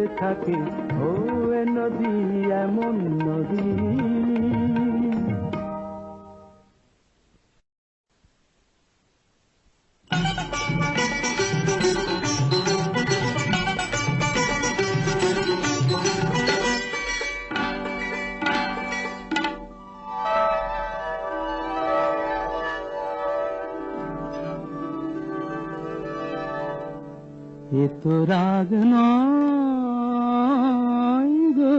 বইতে থাকে ও এ নদী এমন নদী। এ তো রাগ নয় গো,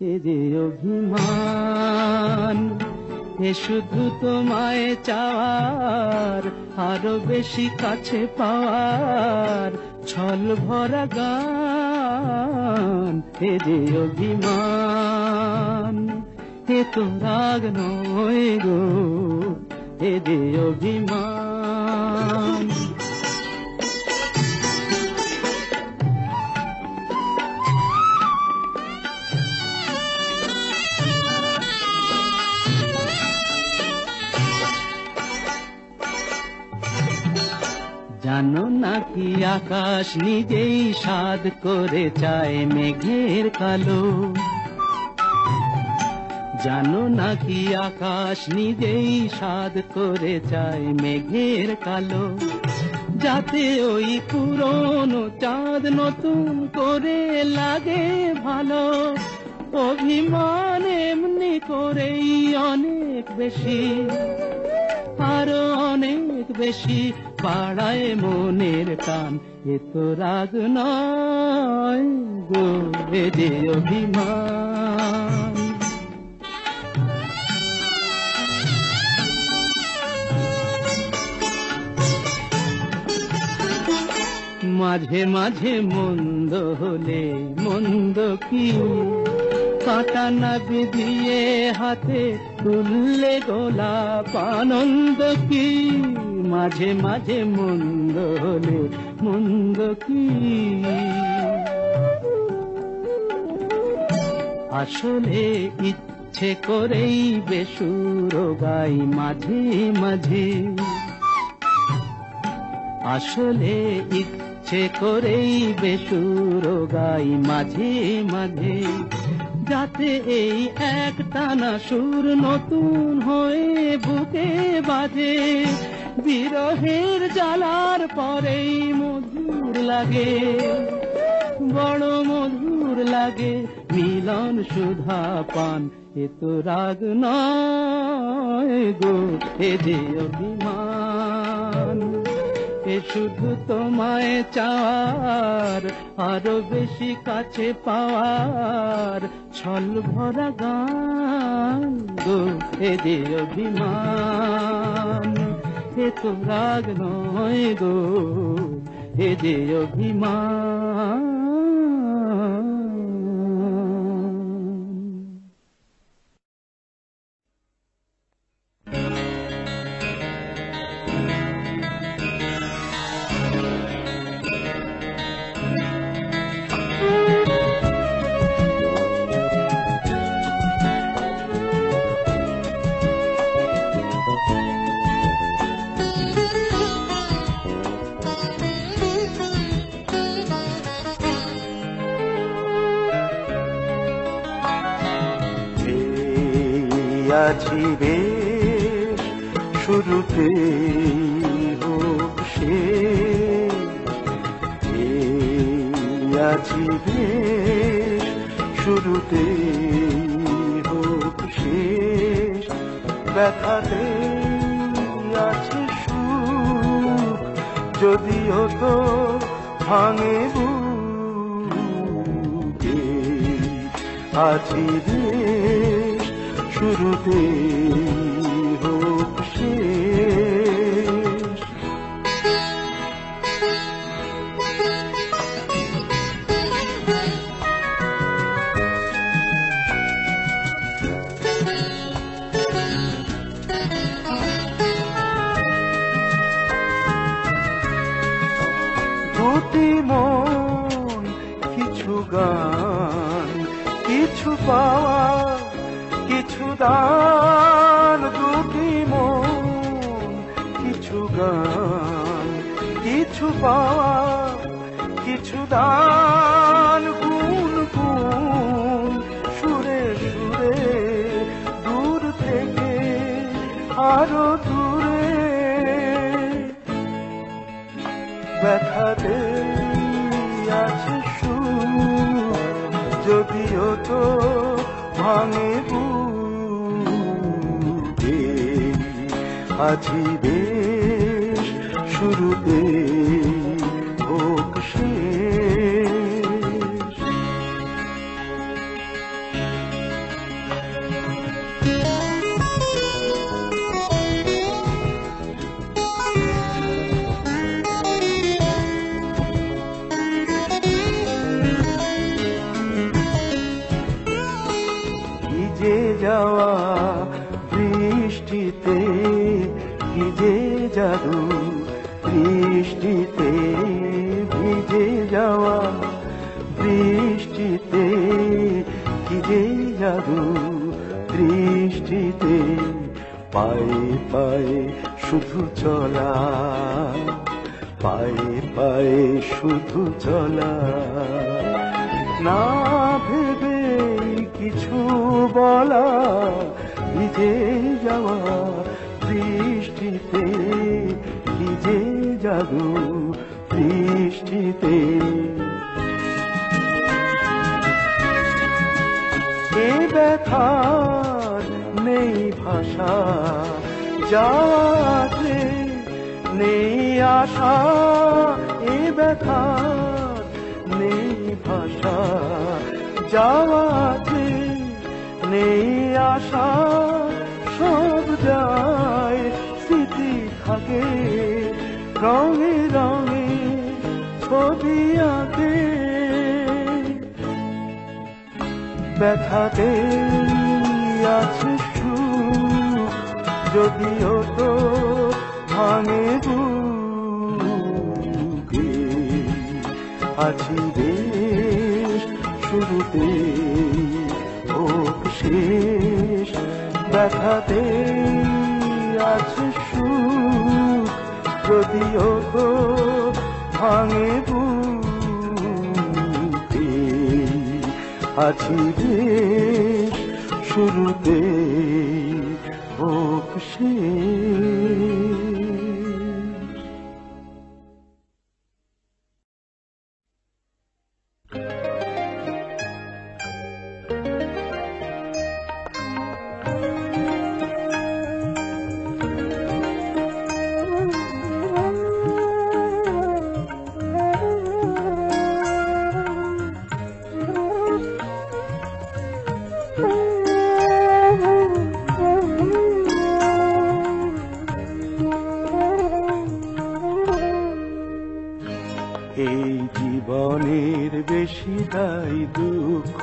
এ যে অভিমান, এ শুধু তোমায় চাওয়ার, আরো বেশি কাছে পাওয়ার ছল ভরা গান। এ যে অভিমান, এ তো রাগ নয় গো, এ যে অভিমান। জানো নাকি আকাশ নিজেই সাধ করে চায় মেঘের কালো? জানো নাকি আকাশ নিজেই সাধ করে চায় মেঘের কালো, যাতে ওই পুরনো চাঁদ নতুন করে লাগে ভালো। অভিমান এমনি করেই অনেক বেশি, আরো অনেক বেশি বাড়ায় মনের টান। এ তো রাগ নয় গো, এ যে অভিমান। মাঝে মাঝে মন্দ হলে মন্দ কি, কাঁটা না বিধিয়ে হাতে তুললে গোলাপ আনন্দ কি। মাঝে মাঝে মন্দ হলে মন্দ কি, আসলে ইচ্ছে করেই বেসুর গাই মাঝে মাঝে। আসলে ইচ্ছে করেই বেসুর গাই মাঝে মাঝে, যাতে এই একটানা সুর নতুন হয়ে বুকে বাজে। বিরহের জ্বালার পরেই মধুর লাগে, বড় মধুর লাগে মিলন সুধা পান। এ তো রাগ নয় গো, এ যে অভিমান। এ শুধু তোমায় চাওয়ার, আরো বেশি কাছে পাওয়ার ছল ভরা গান গো, এ যে অভিমান। এ তো রাগ নয় গো, এ যে অভিমান। আছি বেশ শুরুতে হোক শেষ, আছি বেশ শুরুতে হোক শেষ। ব্যথাতে আছে সুখ, যদিও তো ভাঙে বুকে। আছি বেশ শুরুতে হোক শেষ। দুটি মন, কিছু গান, কিছু পাওয়া, কিছু দান। দুটি মন, কিছু গান, কিছু পাওয়া, কিছু দান গুন গুন সুরে সুরে দূর থেকে আরো দূরে ব্যথাতে আছে সুর যদিও তো ভাঙে বুকে আছি বেশ শুরুতে হোক শেষ ভিজে যাওয়া বৃষ্টিতে ভিজে জাদু বৃষ্টিতে ভিজে যাওয়া বৃষ্টিতে ভিজে জাদু বৃষ্টিতে পায়ে পায়ে শুধু চলা পায়ে পায়ে শুধু চলা না ভেবে কিছু বলা ভিজে যাওয়া বৃষ্টিতে ভিজে জাদু বৃষ্টিতে এ ব্যথার নেই ভাষা যাতে নেই আশা এ ব্যথার নেই ভাষা যাওয়াতে নেই আশা সব যায় স্মৃতি থাকে রঙে রঙে ছবি আঁকে ব্যথাতে আছে সুখ যদিও তো ভাঙে বুকে আছি বেশ শুরুতে হোক শেষ ব্যথাতে আছে সুখ যদিও তো ভাঙে বুকে আছি বেশ শুরুতে হোক শেষ এই জীবনের বেশি দায় দুঃখ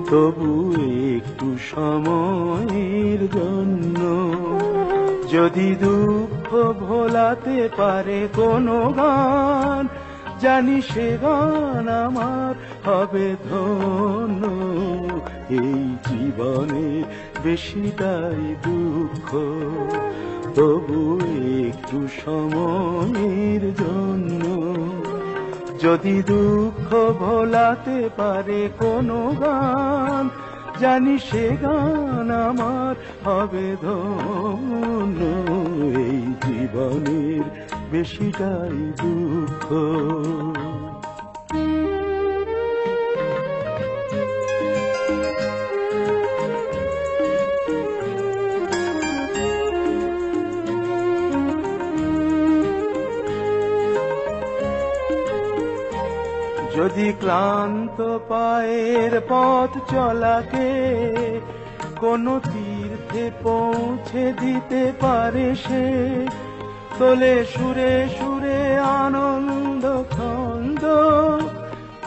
তবু একটু সময়ের জন্য যদি দুঃখ ভোলাতে পারে কোনো গান জানি সে গান আমার হবে ধন্য এই জীবনে বেশি দায় দুঃখ তবু একটু সময়ের জন্য যদি দুঃখ ভোলাতে পারে কোনো গান জানি সে গান আমার হবে ধন্য এই জীবনের বেশিটাই দুঃখ যদি ক্লান্ত পায়ের পথ চলাকে কোনো তীর্থে পৌঁছে দিতে পারে সে তোলে সুরে সুরে আনন্দ ছন্দ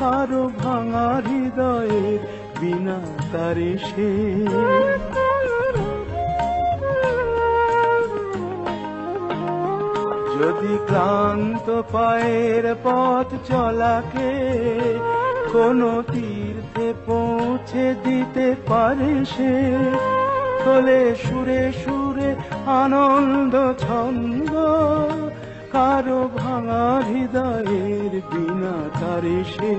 কারো ভাঙা হৃদয়ের বিনা তারে সে যদি ক্লান্ত পায়ের পথ চলাকে কোনো তীর্থে পৌঁছে দিতে পারে সে তোলে সুরে সুরে আনন্দ ছন্দ কারো ভাঙা হৃদয়ের বিনা তারে সে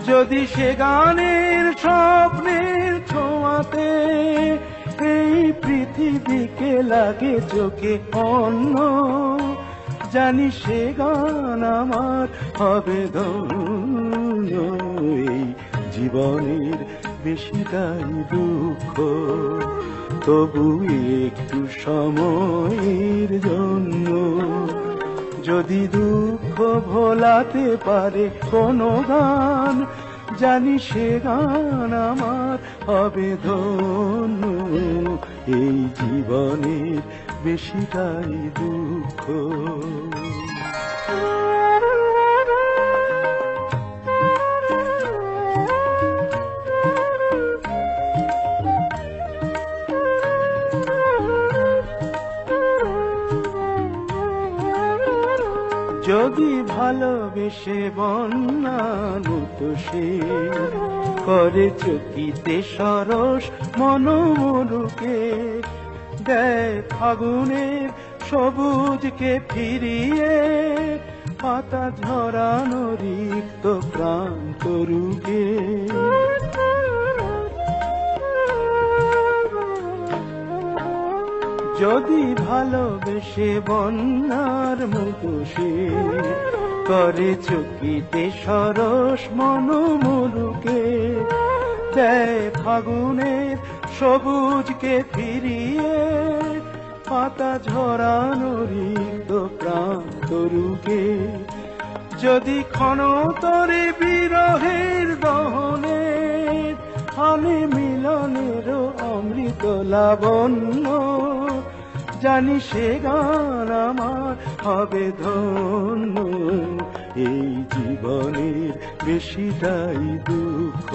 যদি সে গানের স্বপ্নের ছোঁয়াতে এই পৃথিবীকে লাগে চোখে অন্য, জানি সে গান আমার হবে ধন্য। এই জীবনের বেশিটাই দুঃখ, তবু একটু সময়ের জন্য যদি দুঃখ ভোলাতে পারে কোনো গান, জানি সে গান আমার হবে ধন্য। এই জীবনের বেশিটাই দুঃখ। যদি ভালোবেসে বন্যানুত সে করে চকিতে সরস মনোমরুকে, দেয় ফাগুনের সবুজকে ফিরিয়ে পাতা ঝরানো রিক্ত ক্রান্ত রুগে। যদি ভালোবেসে বন্যার মতো সে করে চকিতে সরস মনোমরুকে, দেয় ফাগুনের সবুজকে ফিরিয়ে পাতা ঝরানো রিক্ত প্রান্ত রুগে। যদি ক্ষণতরে বিরহের দহনে আনে মিলনের অমৃত লাবণ্য, জানি সে গান আমার হবে ধন্য। এই জীবনের বেশিটাই দুঃখ,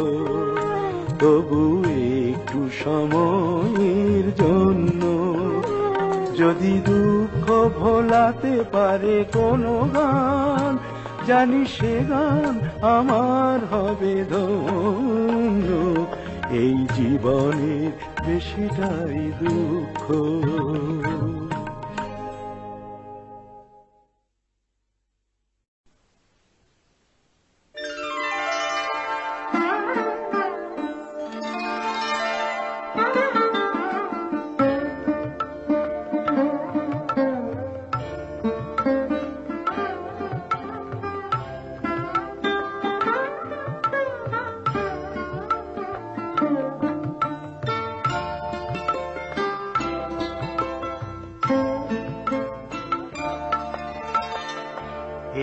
তবু একটু সময়ের জন্য যদি দুঃখ ভোলাতে পারে কোনো গান, জানি সে গান আমার হবে ধন্য। এই জীবনের বেশিটাই দুঃখ।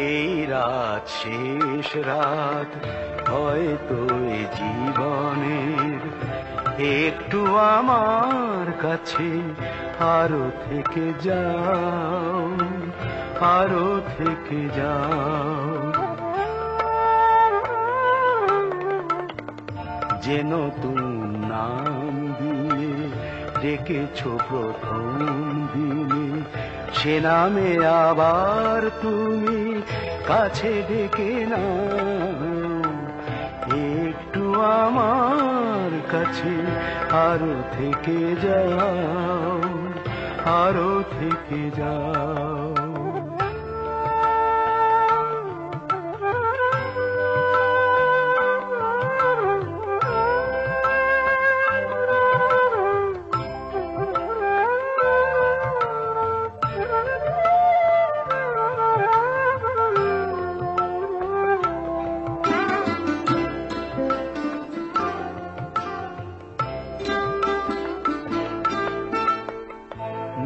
এই রাত শেষ রাত হয়তো এই জীবনের, একটু আমার কাছে আরো থেকে যাও, আরো থেকে যাও। যে নতুন নাম দিয়ে ডেকেছ প্রথম দিনে, সে নামে আবার তুমি কাছে ডেকে নাও। একটু আমার কাছে আরো থেকে যাও, আরো থেকে যাও।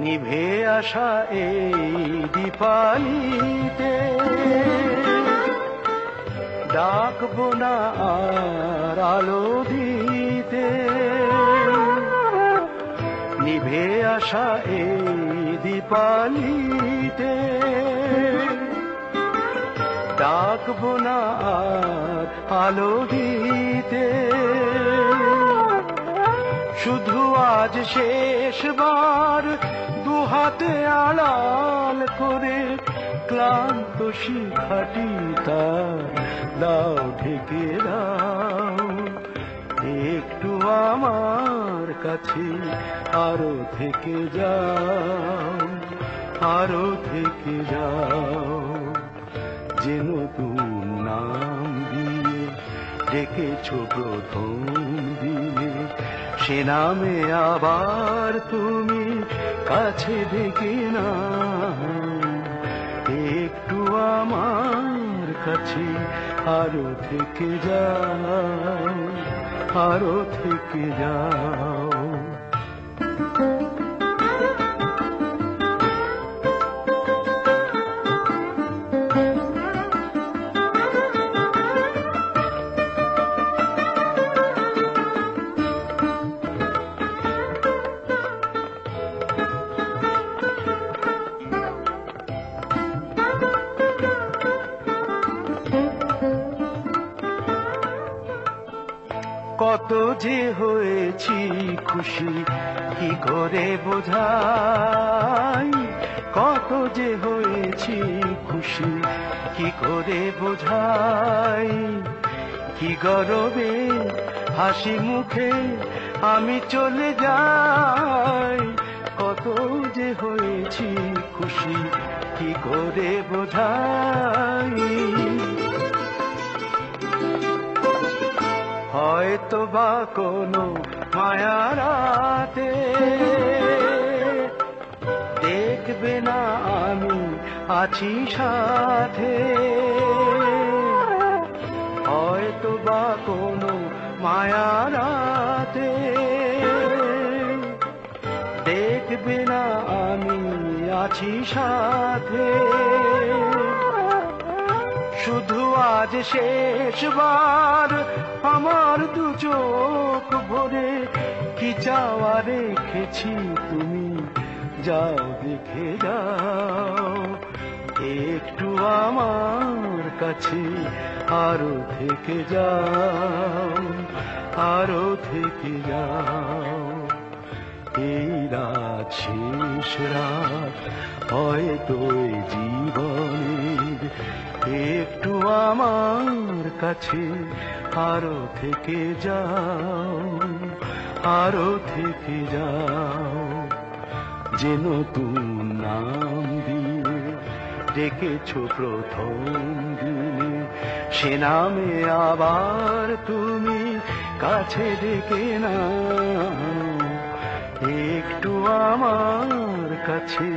নিভে আসা এই দীপালিতে ডাকবো না আর আলো দিতে। নিভে আসা এই দীপালিতে ডাকবো না আর আলো দিতে। শুধু আজ শেষবার দুহাতে আড়াল করে ক্লান্ত শিখাটি তার দাও ঢেকে দাও। একটু আমার কাছে আরো থেকে যাও, আরো থেকে যাও, যে নতুন নাম দিয়ে ডেকেছ প্রথম দিনে, সে নামে আবার তুমি কাছে ডেকে না, একটু আমার কাছে আরো থেকে যাও, আরো থেকে যাও। কত যে হয়েছি খুশি কি করে বোঝাই, কত যে হয়েছি খুশি কি করে বোঝাই, কি গরবে হাসি মুখে আমি চলে যাই, কত যে হয়েছি খুশি কি করে বোঝাই। হয়তো বা কোনো মায়ারাতে দেখবে না আমি আছি সাথে, হয়তো বা কোনো মায়ারাতে দেখবে না আমি আছি সাথে, শুধু আজ শেষবার আমার দু চোখ ভরে কি চাওয়া রেখেছি তুমি যাও দেখে যাও, একটু আমার কাছে আরো থেকে যাও, আরো থেকে যাও। এই রাত শেষ রাত হয়তো এই জীবনের, একটু আমার কাছে আরো থেকে যাও, আরো থেকে যাও, যে নতুন নাম দিয়ে ডেকেছ প্রথম দিনে, সে নামে আবার তুমি কাছে ডেকে না, একটু আমার কাছে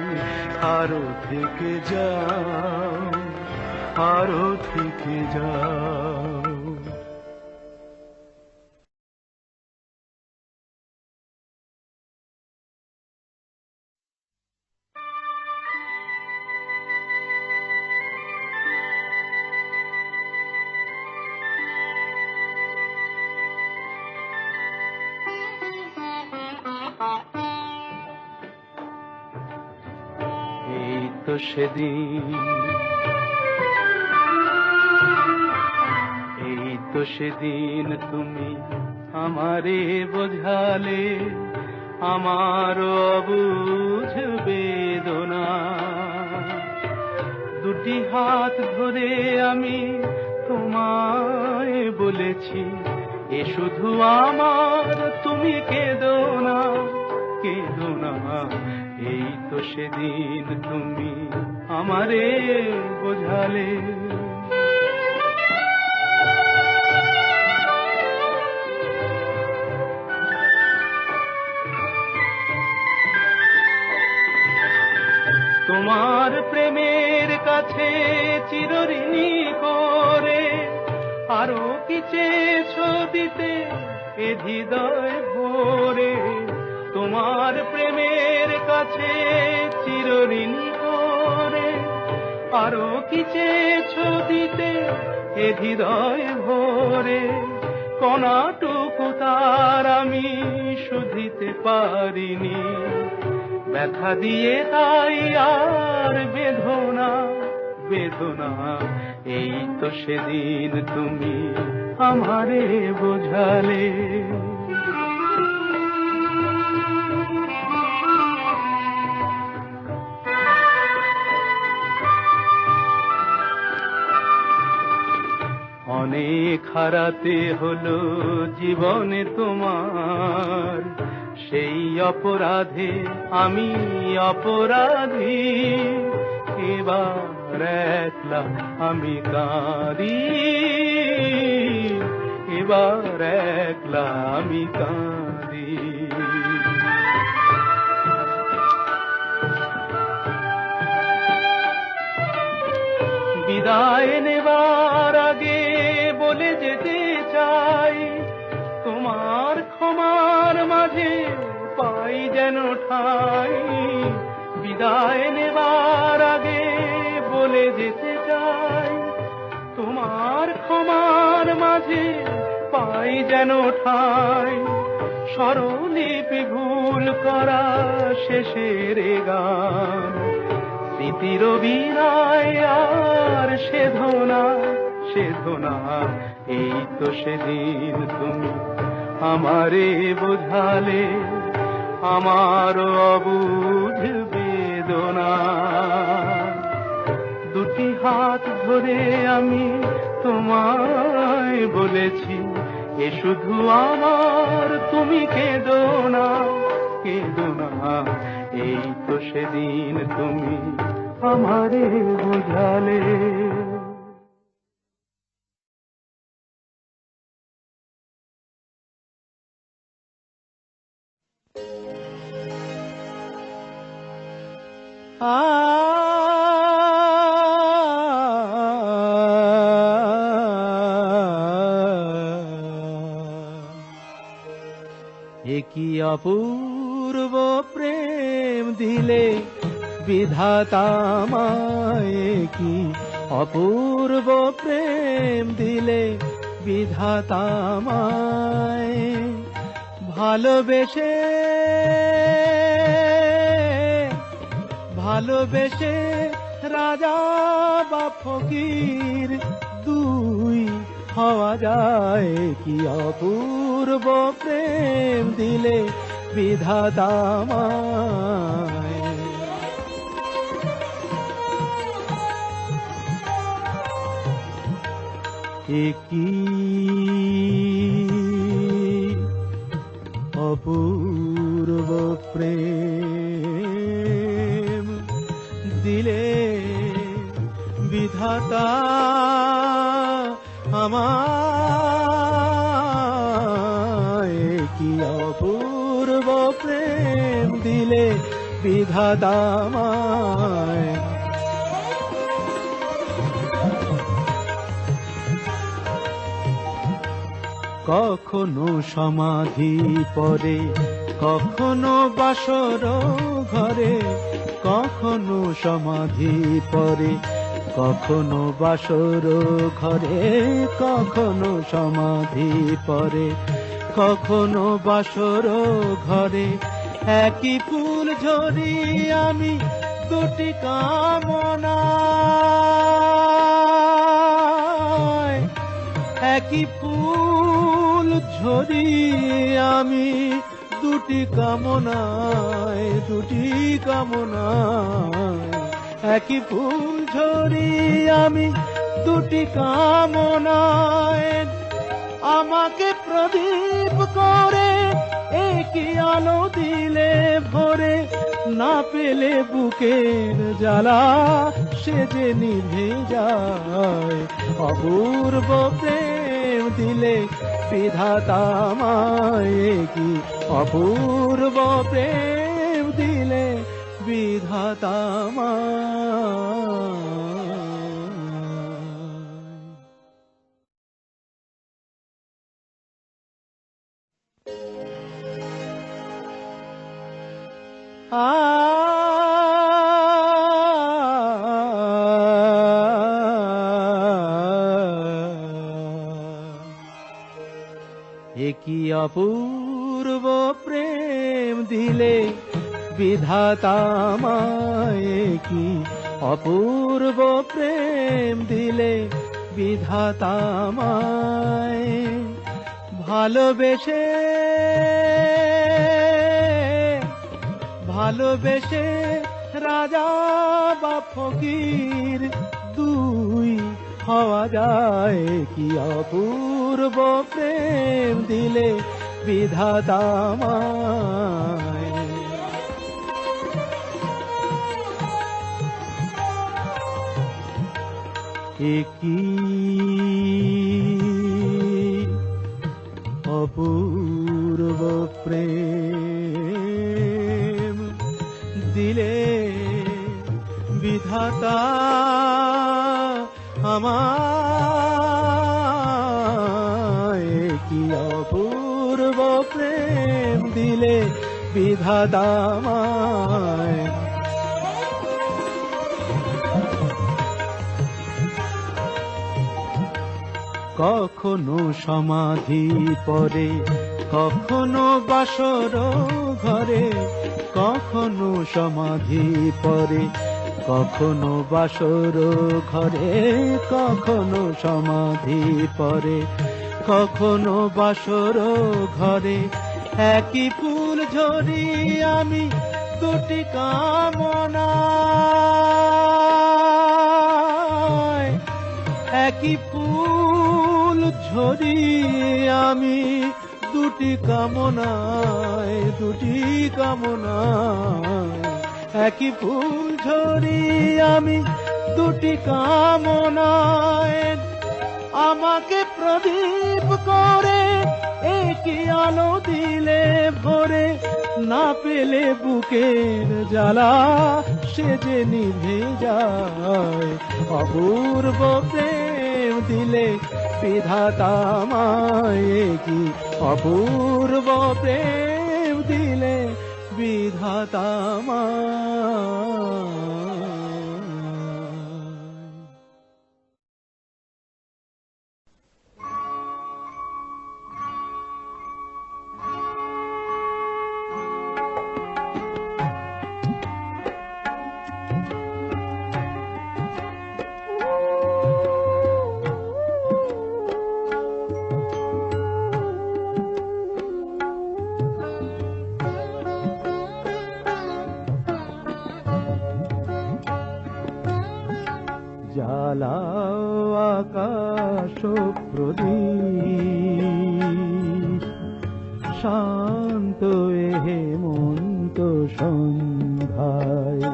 আরো থেকে যাও, আরো থেকে যাও। এই তো সেদিন, এই তো সেদিন তুমি আমারে বোঝালে আমার অবুঝ বেদনা, দুটি হাত ধরে আমি তোমায় বলেছি এ শুধু আমার, তুমি কেঁদো না, কেঁদো না। এই তো সেদিন তুমি আমারে বোঝালে। তোমার প্রেমের কাছে চিরঋণী করে আরো কি চেয়েছো দিতে এ হৃদয় ভরে, তোমার প্রেমের কাছে চিরঋণী করে আরো কি চেয়েছো দিতে এ হৃদয় ভরে, কণাটুকু তার আমি শুধিতে পারিনি, ব্যথা দিয়ে তাই আর বেদনা বেদনা। এই তো সেদিন তুমি আমারে বোঝালে। অনেক হারাতে হলো জীবনে তোমার, সেই অপরাধে আমি অপরাধী, এবার একলা আমি কাঁদি, এবার একলা আমি কাঁদি। বিদায় নেবার আগে বলে যেতে চাই, তোমার ক্ষমার মাঝে পাই যেন ঠাই। বিদায় নেবার আগে বলে যেতে চাই, তোমার ক্ষমার মাঝে পাই যেন ঠাই। স্বরলিপি ভুল করা শেষের গান, স্মৃতির বিনায় আর সেধনা সেধনা। এই তো সেদিন তুমি আমারে বোঝালে আমার অবুঝ বেদনা। দুটি হাত ধরে আমি তোমায় বলেছি, এ শুধু আমার, তুমি কেঁদো না কেঁদো না। এই তো সেদিন তুমি আমারে বোঝালে। কি অপূর্ব প্রেম দিলে বিধাতা আমায়, কি অপূর্ব প্রেম দিলে বিধাতা আমায়। ভালোবেসে ভালোবেসে রাজা বা ফকির দুই হওয়া যায়, কি অপূর্ব প্রেম দিলে বিধাতা আমায়। কি অপূর্ব প্রেম দিলে বিধাতা আমায়, কি অপূর্ব প্রেম দিলে বিধাতা আমায়। কখনো সমাধি পরে, কখনো বাসর ঘরে, কখনো সমাধি পরে, কখনো বাসর ঘরে, কখনো সমাধি পরে, কখনো বাসর ঘরে। একই ফুল ঝরি আমি দুটি কামনা, একই ফুল ঝরি আমি দুটি কামনায়, দুটি কামনায়। একই ফুল ঝরি আমি দুটি কামনায়। আমাকে প্রদীপ করে একই আলো দিলে ভরে, না পেলে বুকের জ্বালা সে যে নিভে যায়। অপূর্ব প্রেম দিলে বিধাতা আমায়, কি অপূর্ব প্রেম দিলে বিধাতা আমায়। কি অপূর্ব প্রেম দিলে বিধাতা আমায়, কি অপূর্ব প্রেম দিলে বিধাতা আমায়। ভালোবেসে ভালোবেসে রাজা বা ফকির দুই হওয়া যায়, কি অপূর্ব প্রেম দিলে বিধাতা আমায়। একই অপূর্ব প্রেম দিলে বিধাতা আমায়। কি অপূর্ব প্রেম দিলে বিধাতা আমায়। কখনো সমাধি পরে, কখনো বাসর ঘরে, কখনো সমাধি পরে, কখনো বাসর ঘরে, কখনো সমাধি পরে, কখনো বাসর ঘরে। একই ফুল ঝরি আমি দুটি কামনায়। একই ফুল ঝরি আমি দুটি কামনায়, দুটি কামনায়। একই ফুল ঝরি আমি দুটি কামনায়। আমাকে প্রদীপ করে একই আলো দিলে ভরে, না পেলে বুকের জ্বালা সে যে নিভে যায়। অপূর্ব প্রেম দিলে বিধাতা আমায়। কি অপূর্ব প্রেম দিলে বিধাতা আমায়। জ্বালাও আকাশ প্রদীপ, শান্ত এ হেমন্ত সন্ধ্যায়।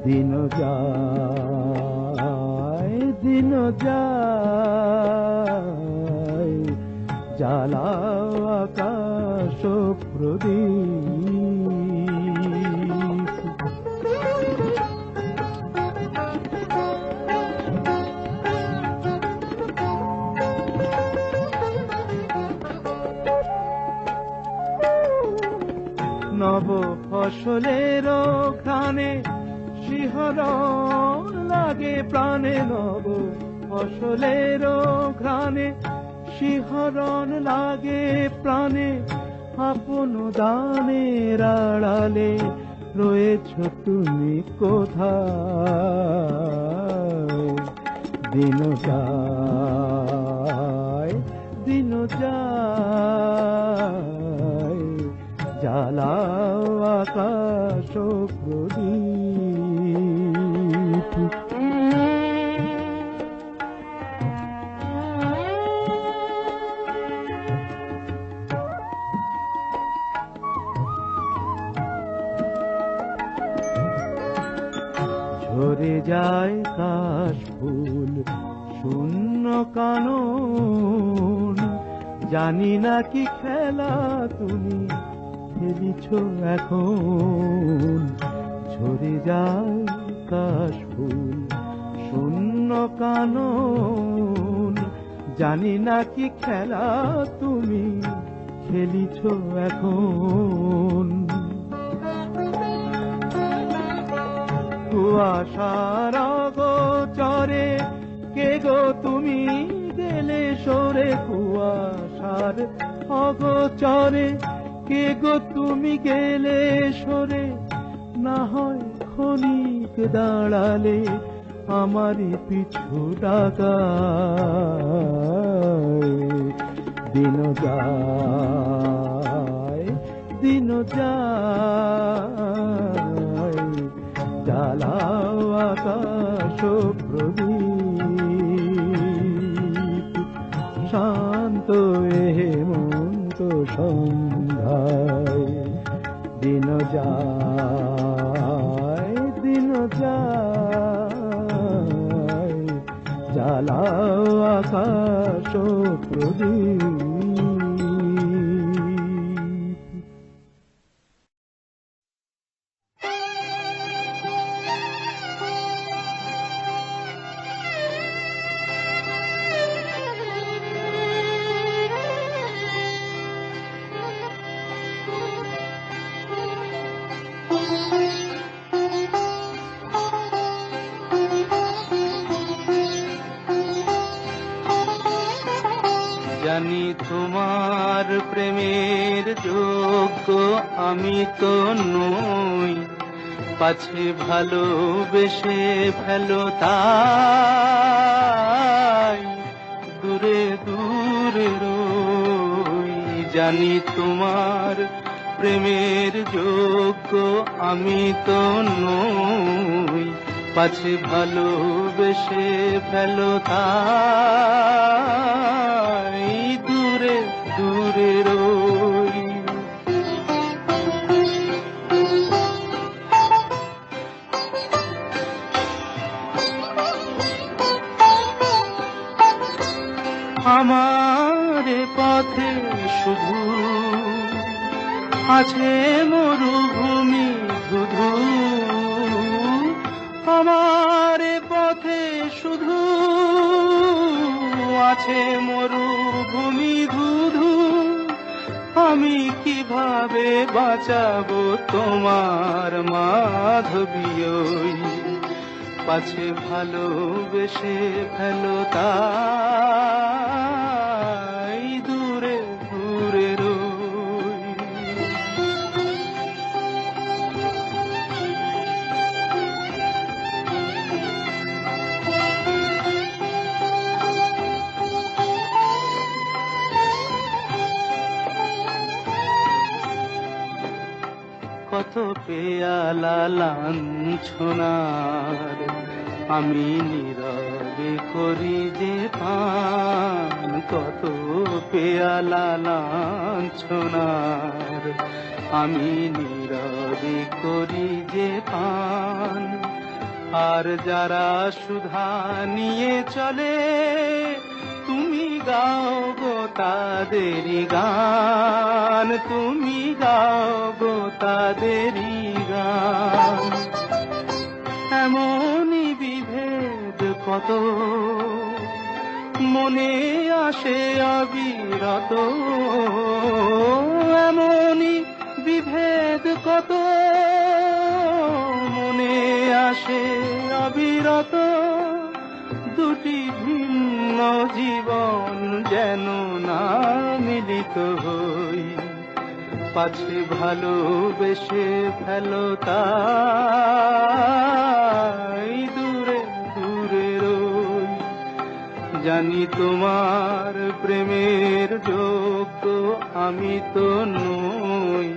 দিন যায়, দিন যায়, জ্বালাও আকাশ প্রদীপ। নব ফসলের ঘ্রাণে শিহরণ লাগে প্রাণে। নব ফসলের ঘ্রাণে শিহরণ লাগে প্রাণে। আপন দানের আড়ালে রয়েছ তুমি কোথায়। দিন যায়, দিন যায়, জ্বালাও আকাশ প্রদীপ। ঝরে যায় কাশ ফুল শূন্য কানন, জানি না কি খেলা তুমি খেলিছ এখন। ঝরে যায় কাশ ফুল শূন্য কানন, জানি না কি খেলা তুমি খেলিছ এখন। কুয়াশার অগোচরে কে গো তুমি গেলে সরে। কুয়াশার অগোচরে কে গো তুমি গেলে সরে। না হয় ক্ষণিক দাঁড়ালে আমারই পিছু ডাকায়। দিন যায়, দিন যায়, জ্বালাও আকাশ প্রদীপ। শান্ত এ হেমন্ত সন্ধ্যায় দিন যায় জ্বালাও আকাশ প্রদীপ। জানি তোমার প্রেমের যোগ্য আমি তো নই, পাছে ভালোবেসে ফেলো তাই দূরে দূরে রই। জানি তোমার প্রেমের যোগ্য আমি তো নই, পাছে ভালোবেসে ফেলো তাই দূরে দূরে রই। আমার পথে শুধু আছে মরুভূমি ধুধু, আমার পথে শুধু আছে মরুভূমি ধুধু। আমি কিভাবে বাঁচাবো তোমার মাধবী ওই, পাছে ভালোবেসে ফেলো তাই দূরে দূরে রই। কত পেয়ালা লাঞ্ছনার আমি নীরবে করি যে পান, কত পেয়ালা লাঞ্ছনার আমি নীরবে করি যে পান। আর যারা সুধা নিয়ে চলে তুমি গাও গো তাদেরই গান, তুমি গাও গো তাদেরই গান। এমনই বিভেদ কত মনে আসে অবিরত, এমনই বিভেদ কত মনে আসে অবিরত। দুটি ভিন্ন জীবন যেন না মিলিত হই, পাছে ভালোবেসে ফেলো তাই দূরে দূরে রই। জানি তোমার প্রেমের যোগ্য আমি তো নই,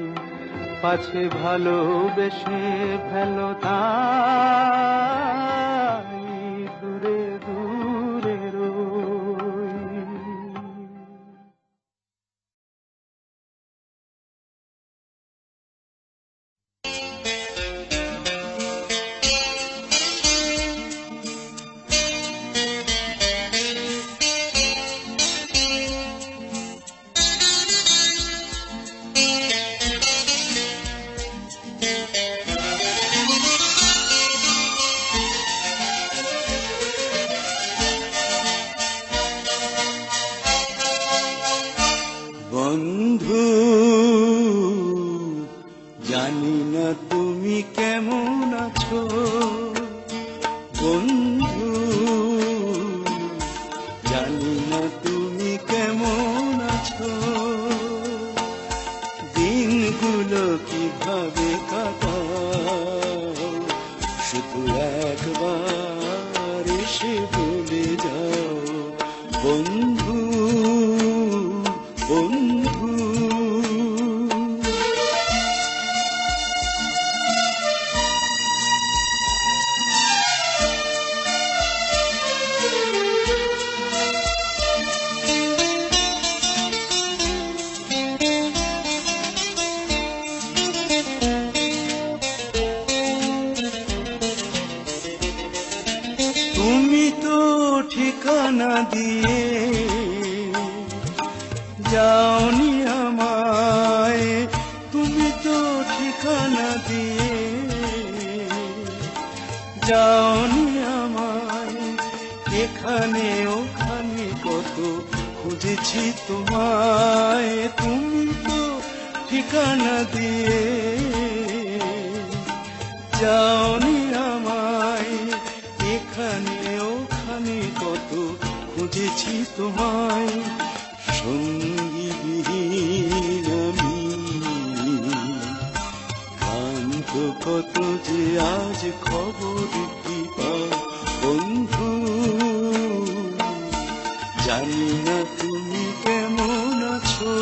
পাছে ভালোবেসে ফেলো তাই দূরে দূরে রই। বন্ধু জানি না তুমি কেমন আছো, বন্ধু জানি না তুমি কেমন আছো। দিনগুলো কিভাবে কাটাও শুধু একবার এসে বলে যাও বন্ধু বন্ধু। যাওনি আমায় তুমি তো ঠিকানা দিয়ে, যাওনি আমায় এখানে ওখানে কত খুঁজেছি তোমায়, তুমি তো ঠিকানা দিয়ে যাওনি আমায় এখানে ওখানে কত খুঁজেছি তোমায়। সঙ্গীবিহীন আমি ক্লান্ত কত যে আজ খবর কি পাও বন্ধু, জানি না তুমি কেমন আছো,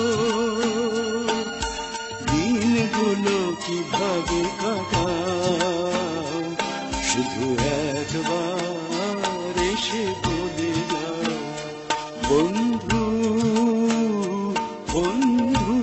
দিনগুলো কিভাবে কাটাও, শুধু একবার এসে বলে যাও বন্ধু বন্ধু।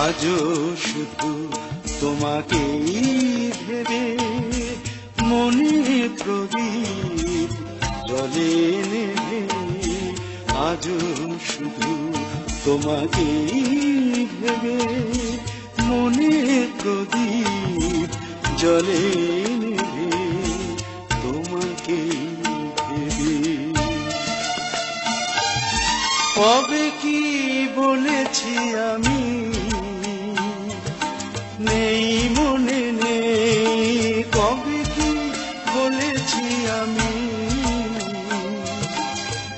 আজও শুধু তোমাকেই ভেবে মনে প্রদীপ জলে নেভে, আজও শুধু তোমাকেই ভেবে মনে প্রদীপ জলে নেভে, তোমাকেই ভেবে। কবে কি বলেছি আমি নেই মনে নেই, কবে কি বলেছি আমি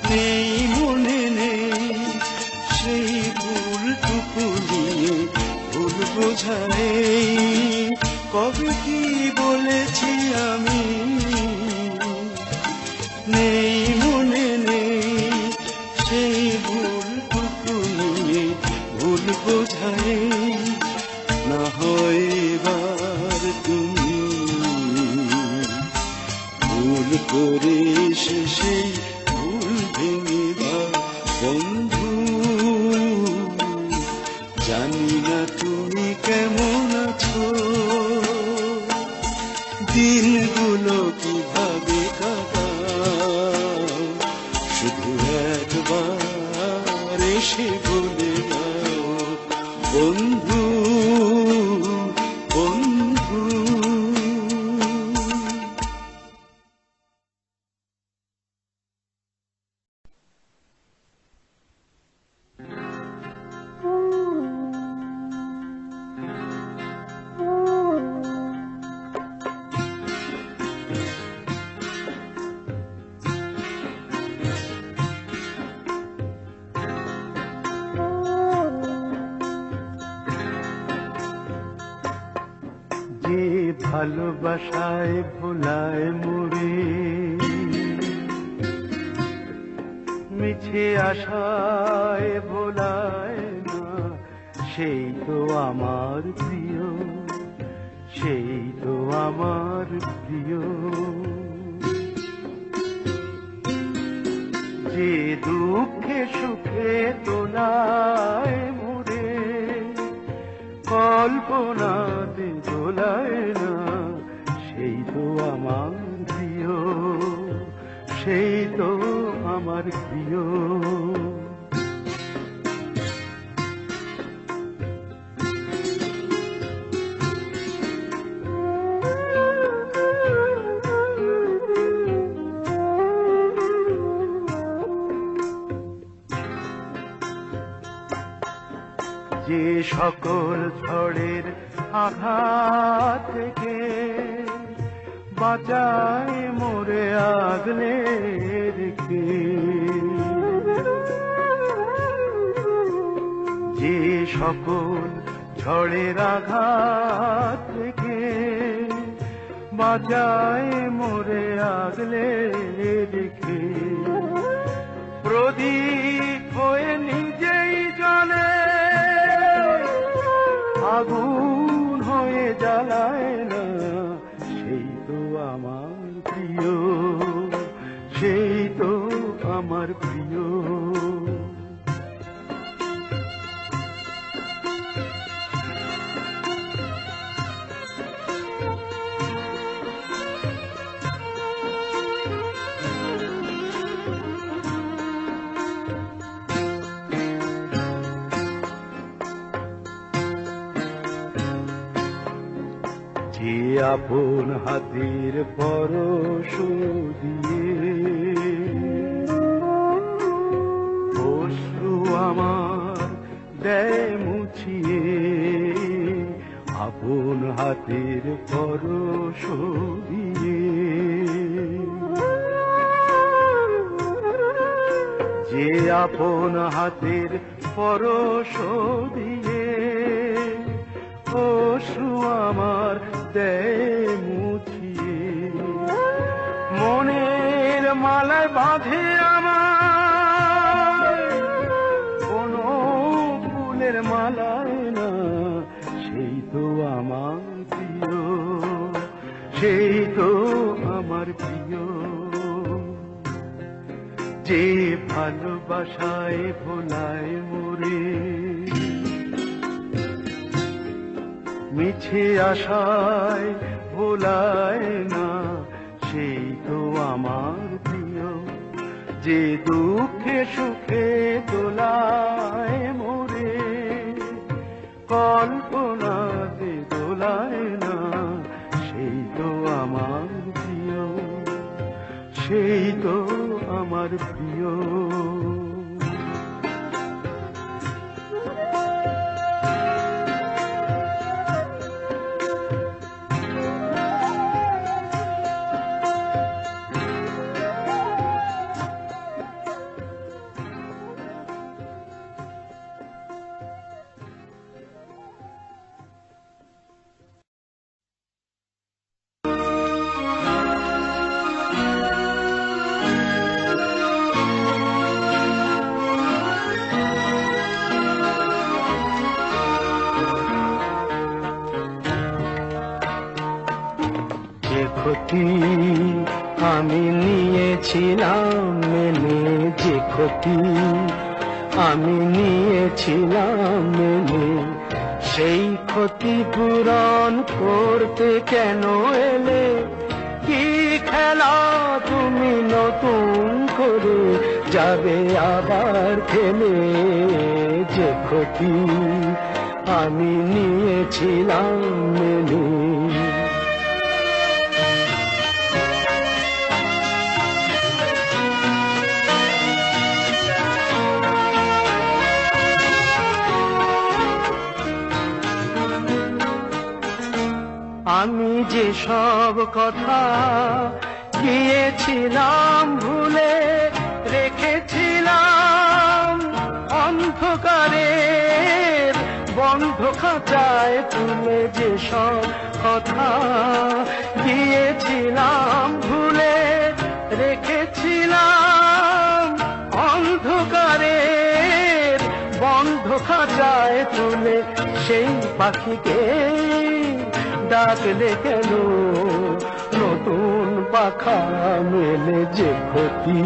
নেই মনে নেই, সেই ভুলটুকু নিয়ে ভুল বোঝাই, কবে কি বলেছি আমি নেই মনে নেই, সেই ভুলটুকু নিয়ে ভুল বোঝাই। না হয় এবার তুমি ভুল করে শেষে ভুল ভেঙে দাও বন্ধু, জানি না তুমি কেমন আছো, দিনগুলো কিভাবে কাটাও, শুধু একবার এসে বলে দাও বন্ধু বন্ধু। যে ভালোবাসায় ভোলায় মোরে, মিছে আশায় ভোলায় না, সেই তো আমার প্রিয়, সেই তো আমার প্রিয়। যে দুঃখে সুখে তোলায় মোরে, কল্পনাতে দোলায় না, সেই তো আমার প্রিয়, সেই তো আমার প্রিয়। যে সকল ঝড়ের আঘাত থেকে বাঁচায় মোরে আগলে রেখে, যে সকল ঝড়ের আঘাত থেকে বাঁচায় মোরে আগলে রেখে, প্রদীপ হয়ে নিজেই জ্বলে, আগুন হয়ে জ্বালায় না, সেই তো আমার প্রিয়, সেই তো আমার প্রিয়। যে আপন হাতের পরশ দিয়ে অশ্রু আমার দেয় মুছিয়ে, আপন হাতের পরশ দিয়ে, যে আপন হাতের পরশ দিয়ে অশ্রু আমার দেয় মুছিয়ে, মনের মালায় বাঁধে আমার কোনো ফুলের মালায় না, সেই তো আমার প্রিয়, সেই তো আমার প্রিয়। যে ভালোবাসায় ভোলায় মোরে, মিছে আশায় ভোলায় না, সেই তো আমার প্রিয়। যে দুঃখে সুখে দোলায় মোরে, কল্পনাতে দোলায় না, সেই তো আমার প্রিয়, সেই তো আমার প্রিয়। ক্ষতি আমি নিয়েছিলাম মেনে, যে ক্ষতি আমি নিয়েছিলাম মেনে, সেই ক্ষতি পূরণ করতে কেন এলে? কি খেলা তুমি নতুন করে যাবে আবার খেলে? যে ক্ষতি আমি নিয়েছিলাম মেনে, আমি যে সব কথা গিয়েছিলাম ভুলে, রেখেছিলাম অন্ধকারের বন্ধ খাঁচায় তুলে। যে সব কথা গিয়েছিলাম ভুলে, রেখেছিলাম অন্ধকারের বন্ধ খাঁচায় তুলে। সেই পাখিকে ডাকলে কেন নতুন পাখা মেলে? যে ক্ষতি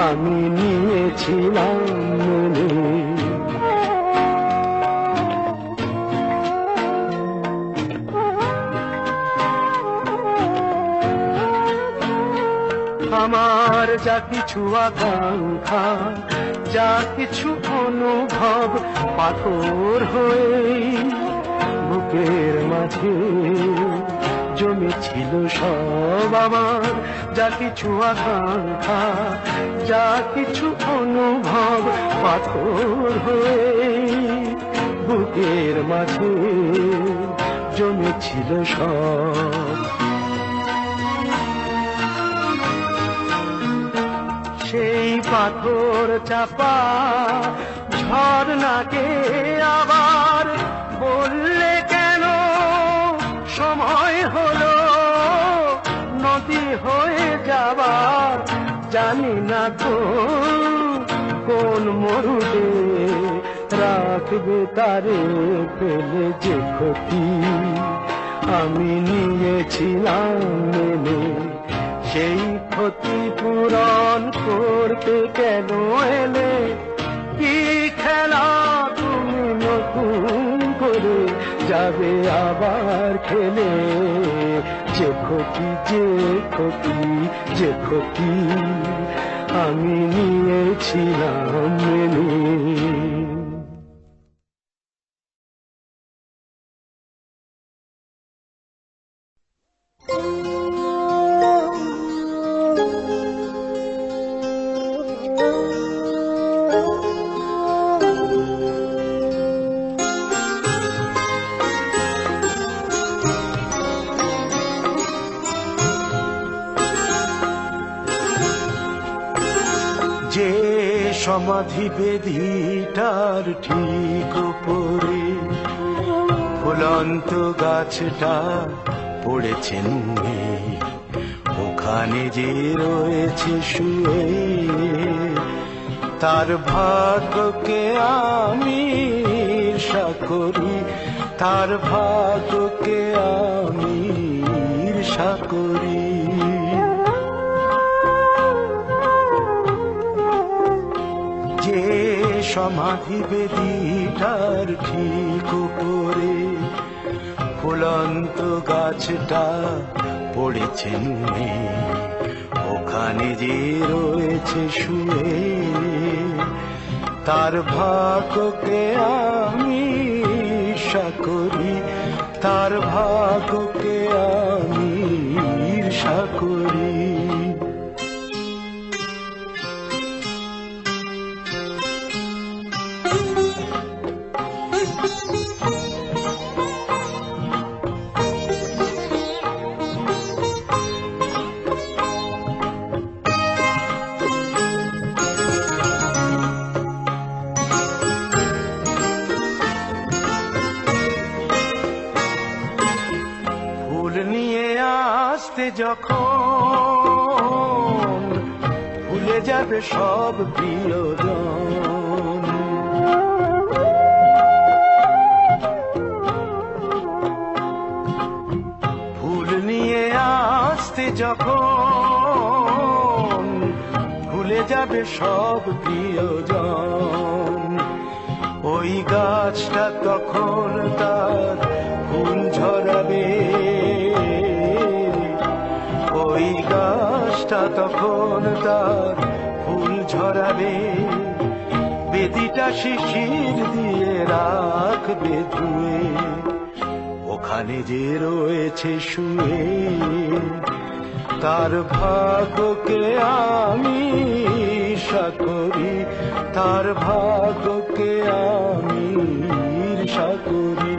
আমি নিয়েছিলাম মনে, আমার যা কিছু আকাঙ্ক্ষা, যা কিছু অনুভব পাথর হয়ে বুকের মাঝে জমেছিল সব। আমার যা কিছু আকাঙ্ক্ষা, যা কিছু অনুভব পাথর হয়ে বুকের মাঝে জমেছিল সব। সেই পাথর চাপা ঝর্ণাকে আবার বললে কেন? সময় হলো নদী হয়ে যাবার, জানি না তো কোন মরুদে রাখবে তারে ফেলে। যে ক্ষতি আমি নিয়েছিলাম মেনে, সেই ক্ষতিপূরণ করতে কেন এলে? কি খেলা তুমি নতুন করে যাবে আবার খেলে? যে ক্ষতি যে ক্ষতি যে ক্ষতি আমি নিয়েছিলাম মেনে। যে সমাধি বেদিটার ঠিক উপরে ফুলন্ত গাছটা পড়েছে নুয়ে, ওখানে যে রয়েছে শুয়ে, তার ভাগ্যকে আমি ঈর্ষা করি, তার ভাগ্যকে আমি ঈর্ষা করি। যে সমাধি বেদিটার ঠিক উপরে ফুলন্ত গাছটা পড়েছে নুয়ে, ওখানে যে রয়েছে শুয়ে, তার ভাগ্যকে আমি ঈর্ষা করি, তার ভাগ্যকে আমি ঈর্ষা করি। যখন ভুলে যাবে সব প্রিয়জন, ফুল নিয়ে আসতে যখন ভুলে যাবে সব প্রিয়জন, ওই গাছটা তখন তার ফুল ঝরাবে, ওই গাছটা তখন তার ফুল ঝরাবে, বেদিটা শিশির দিয়ে রাখবে ধুয়ে, ওখানে যে রয়েছে শুয়ে, তার ভাগ্যকে আমি ঈর্ষা করি, তার ভাগ্যকে আমি ঈর্ষা করি।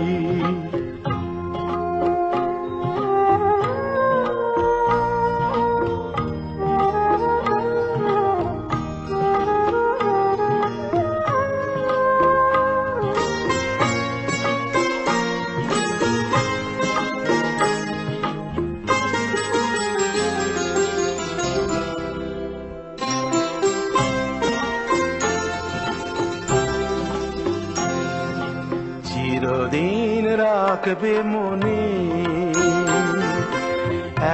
চিরদিন রাখবে মনে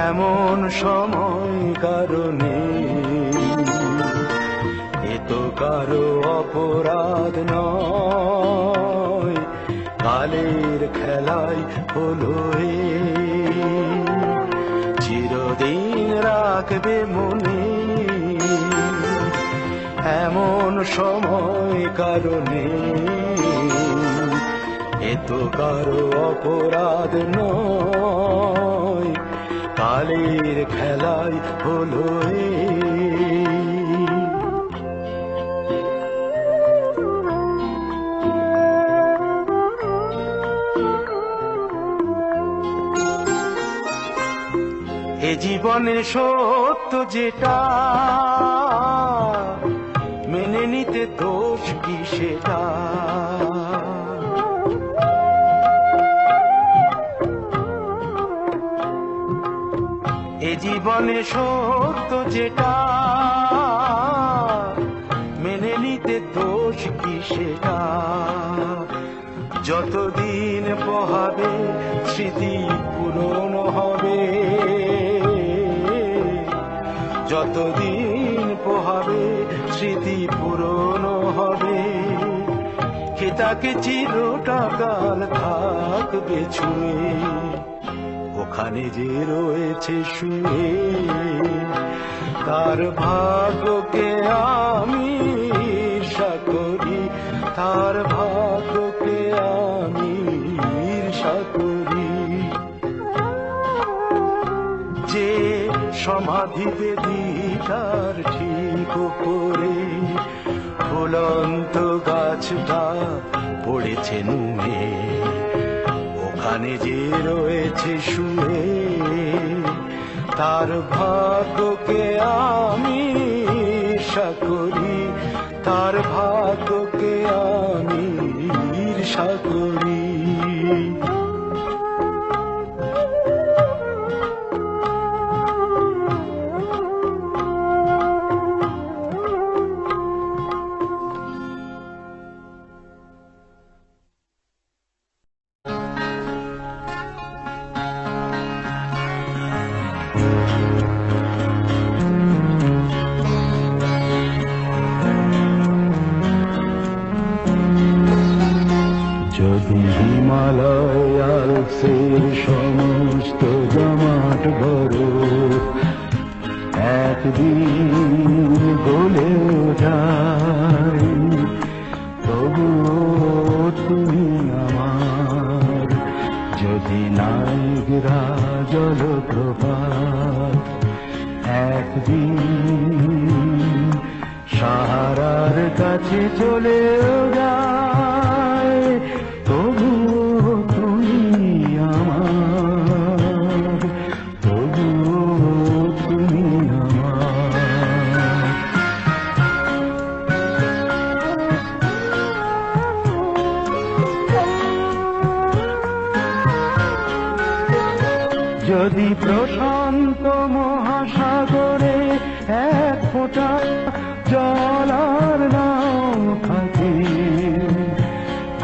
এমন সময় কারণে, এ তো কারো অপরাধ নয়, কালের খেলায় হলো এ। চিরদিন রাখবে মনে এমন সময় কারণে, এ তো কারো অপরাধ নয়, কালের খেলায় হলো এ। এ জীবনে সত্য যেটা মেনে নিতে দোষ কি সেটা, এ জীবনে সত্য যেটা মেনে নিতে দোষ কি সেটা, যতদিন পোহাবে স্মৃতি পুরনো হবে, যতদিন পোহাবে স্মৃতি পুরনো হবে। কে তাকে চিরটাকাল থাকবে ছুঁয়ে, ওখানে যে রয়েছে শুয়ে, তার ভাগ্যকে আমি ঈর্ষা করি, তার ভাগ্যকে আমি ঈর্ষা করি। যে সমাধি বেদিটার ঠিক উপরে ফুলন্ত গাছটা পড়েছে নুয়ে, ওখানে যে রয়েছে শুয়ে, তার ভাগ্যকে আমি ঈর্ষা করি, তার ভাগ্যকে আমি ঈর্ষা করি। যদি হিমালয় আলপসের সমস্ত জমাট বরফ একদিন গলেও যায়, তবুও তুমি আমার। যদি নাইগ্রা জলপ্রপাত একদিন সাহারার কাছে চলেও যায়, তবুও তুমি আমার, তবুও তুমি আমার। যদি প্রশান্ত মহাসাগরে এক ফোঁটা জল আর নাও থাকে,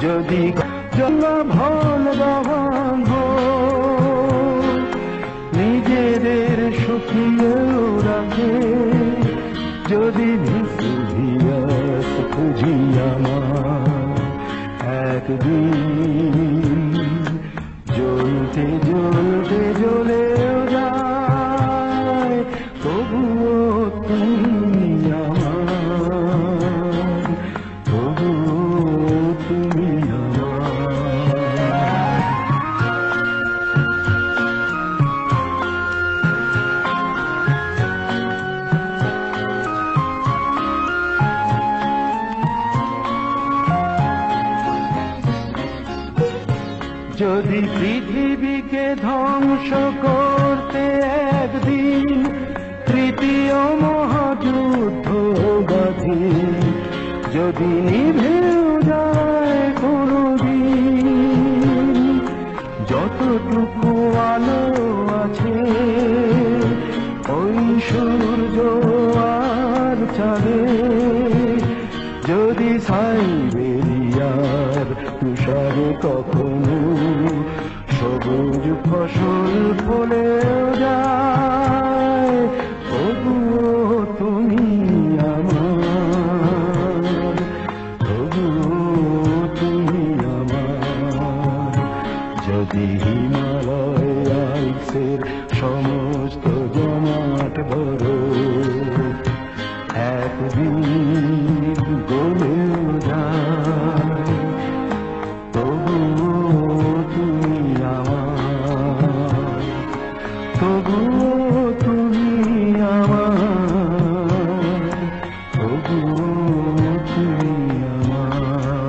যদি জলাভল বাবাঙ্গ নিজেদের শুকিয়েও রাখে, যদি ভিসুভিয়াস খুঁজি আমার একদিন জ্বলতে জ্বলতে জ্বলেও যায়, তবুও তুমি আমার, তবুও তুমি আমার। যদি পৃথিবীকে ধ্বংস করতে একদিন তৃতীয় মহাযুদ্ধ বাধে, যদি নিভেও যায় কোনদিন যতটুকু আলো আছে ওই সূর্য আর চাঁদে, যদি সাইবেরিয়ার তুষারে কখনো সবুজ ফসল ফলেও যায়, তবুও তুমি আমার, তবুও তুমি আমার। যদি হিমালয় আইসের সমস্ত জমাট বরফ একদিন গলেও যায়, তবুও তুমি আমার, তবুও তুমি আমার, তবুও তুমি আমার।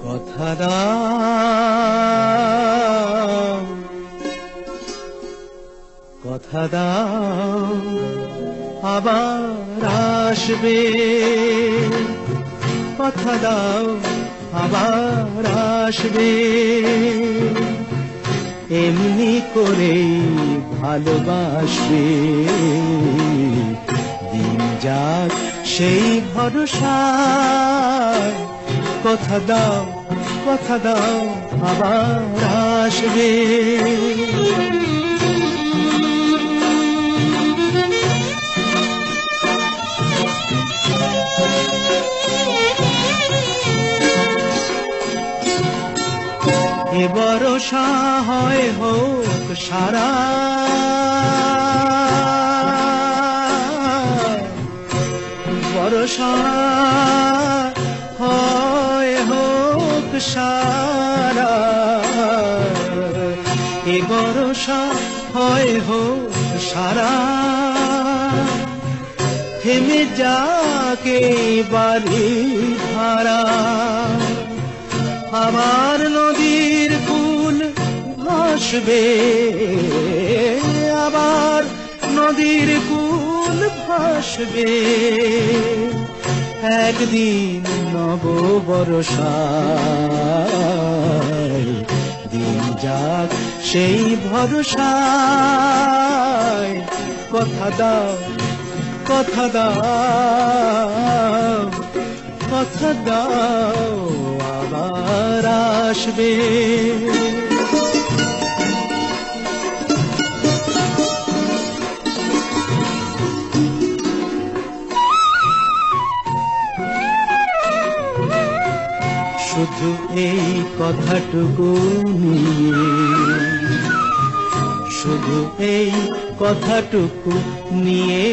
কথা দাও, কথা দাও আবার আসবে, কথা দাও আবার আসবে, এমনি করেই ভালোবাসবে। দিন যাক সেই ভরসায়, কথা দাও কথা দাও আবার আসবে। এ ভরসা হয় হোক সারা, ভরসা হয় হোক সারা, এ ভরসা হয় হোক সারা। থেমে যাকে বাড়ি ধারা, আবার নদীর কুল ভাসবে, আবার নদীর কুল ভাসবে। একদিন নব বরষায়, দিন যাক সেই ভরসায়। কথা দাও কথা দাও কথা দাও আবার আসবে। শুধু এই কথাটুকু নিয়ে, শুধু এই কথাটুকু নিয়ে,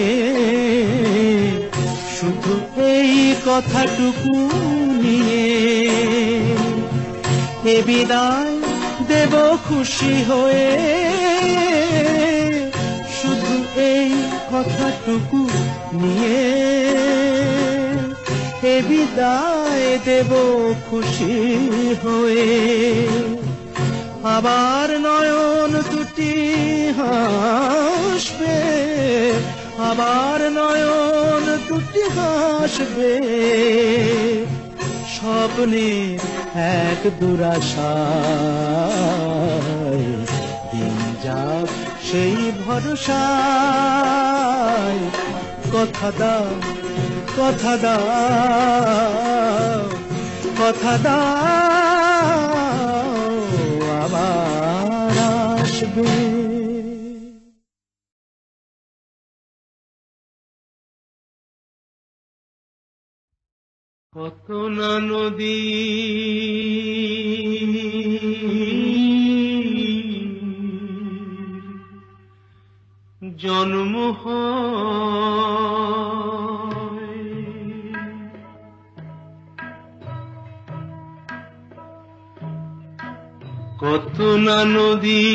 শুধু এই কথাটুকু নিয়ে এ বিদায় দেব খুশি হয়ে। শুধু এই কথাটুকু নিয়ে এ বিদায় দেব খুশি হয়ে। আবার নয়ন দুটি হাসবে, আবার নয়ন দুটি হাসবে। স্বপ্নের এক দুরাশায়, দিন যাক সেই ভরসায়। কথা দাও কথা দাও কথা দাও আবার আসবে। কত না নদী জন্ম হয়, কত না নদী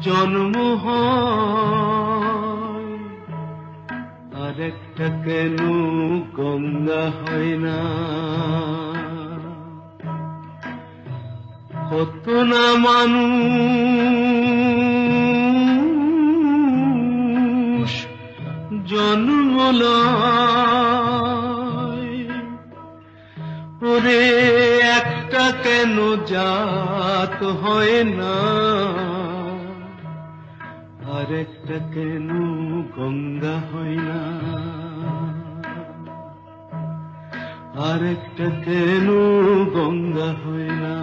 জন্ম হয়, আর একটা কেন গঙ্গা হয় না। কত না মানুষ জন্ম লয়, ওরে একটা কেন জাত হয় না। আর একটা কেন গঙ্গা হয় না, আর একটা কেন গঙ্গা হয় না।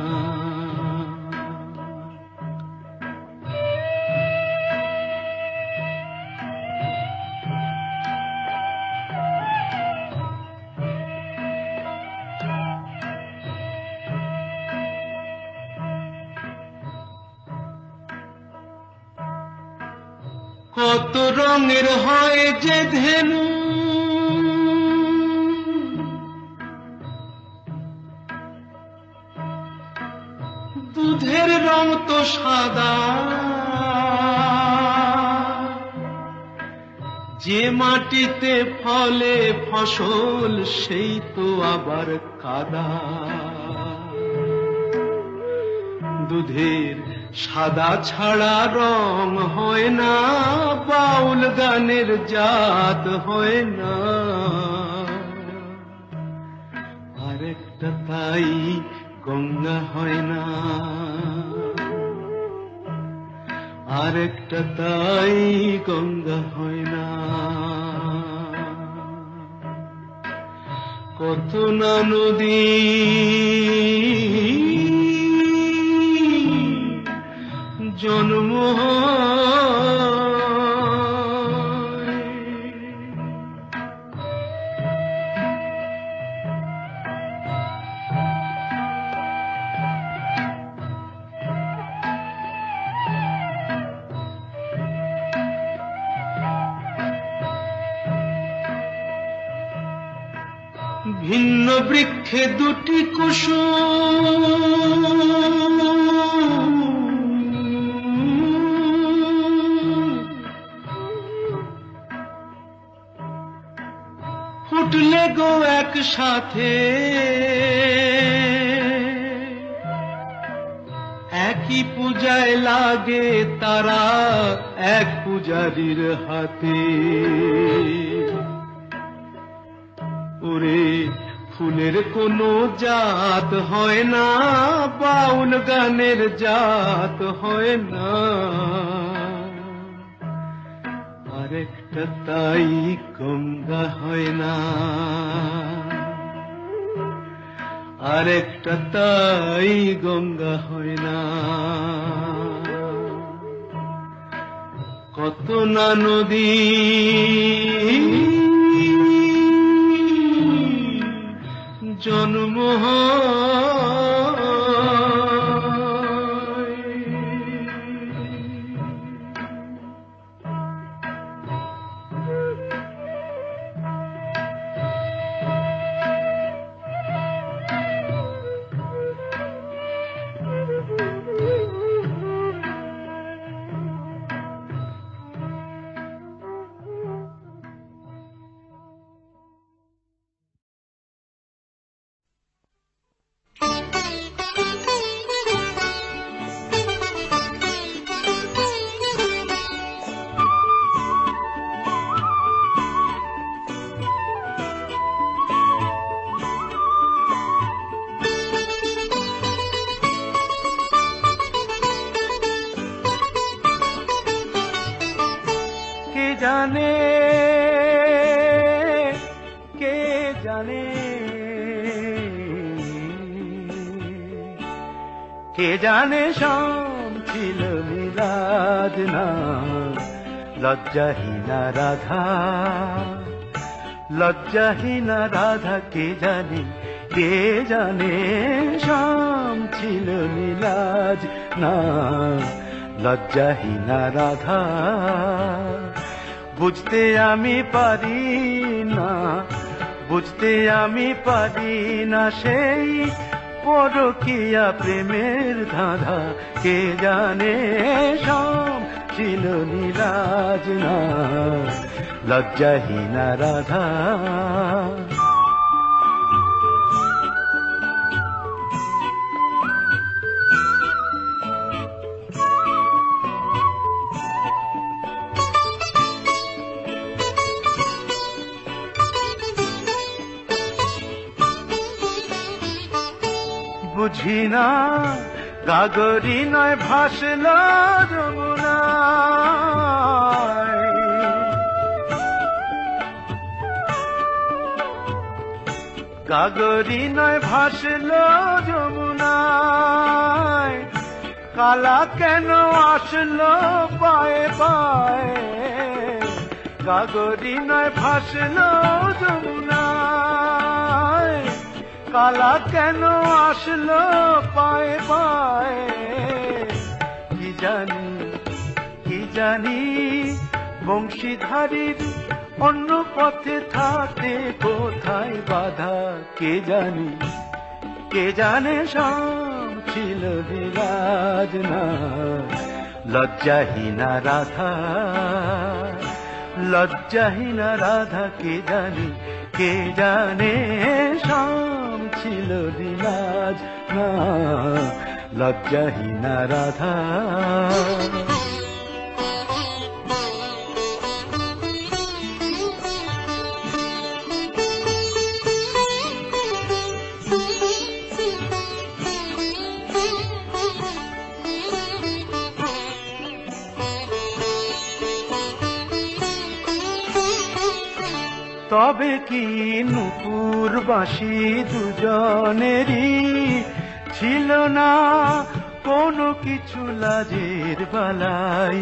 কত রঙের হয় যে ধেনু, দুধের রং তো সাদা, যে মাটিতে ফলে ফসল সেই তো আবার কাদা। দুধের সাদা ছাড়া রং হয় না, বাউল গানের জাত হয় না। আরেকটা তাই গঙ্গা হয় না, আরেকটা তাই গঙ্গা হয় না। কত না নদী জন্ম ভিন্ন বৃক্ষে দুটি কুসুম, ফুটলে গো একসাথে, একই পূজায় লাগে তারা এক পূজারীর হাতে। ওরে ফুলের কোনো জাত হয় না, বাউল গানের জাত হয় না। আরেকটা তাই গঙ্গা হয় না, আরেকটা তাই গঙ্গা হয় না। কত না নদী জন্ম জানে, কে জানে, কে জানে শাম ছিল মিলাদ না লজ্জাহীনা রাধা, লজ্জাহীনা রাধা কে জানে, কে জানে শাম ছিল মিলাদ না লজ্জাহীনা রাধা। বুঝতে আমি পারি না, বুঝতে আমি পারি না সেই পরকীয়া প্রেমের ধাঁধা। কে জানে শাম ছিল নীলাজ না লজ্জাহীনা রাধা। বুঝি না গাগরি নয় ভাসল যমুনায়, গাগরি নয় ভাসল যমুনায়। কালা কেন আসলো পায়ে পায়ে, গাগরি নয় ভাসল যমুনায়। কালা কেন আসলো পায়ে পায়ে, কি জানি কি জানি বংশীধারীর অন্য পথে থাকে কোথায় বাধা। কে জানি কে জানে শাম ছিল নীলাজ না লজ্জাহীনা রাধা, লজ্জাহীনা রাধা। কে জানি কে জানে শাম ছিল নীলাজ না লজ্জাহীনা রাধা। তবে কি নুপুর বাঁশি দুজনেরই ছিল না কোনো কিছু লাজের বালাই?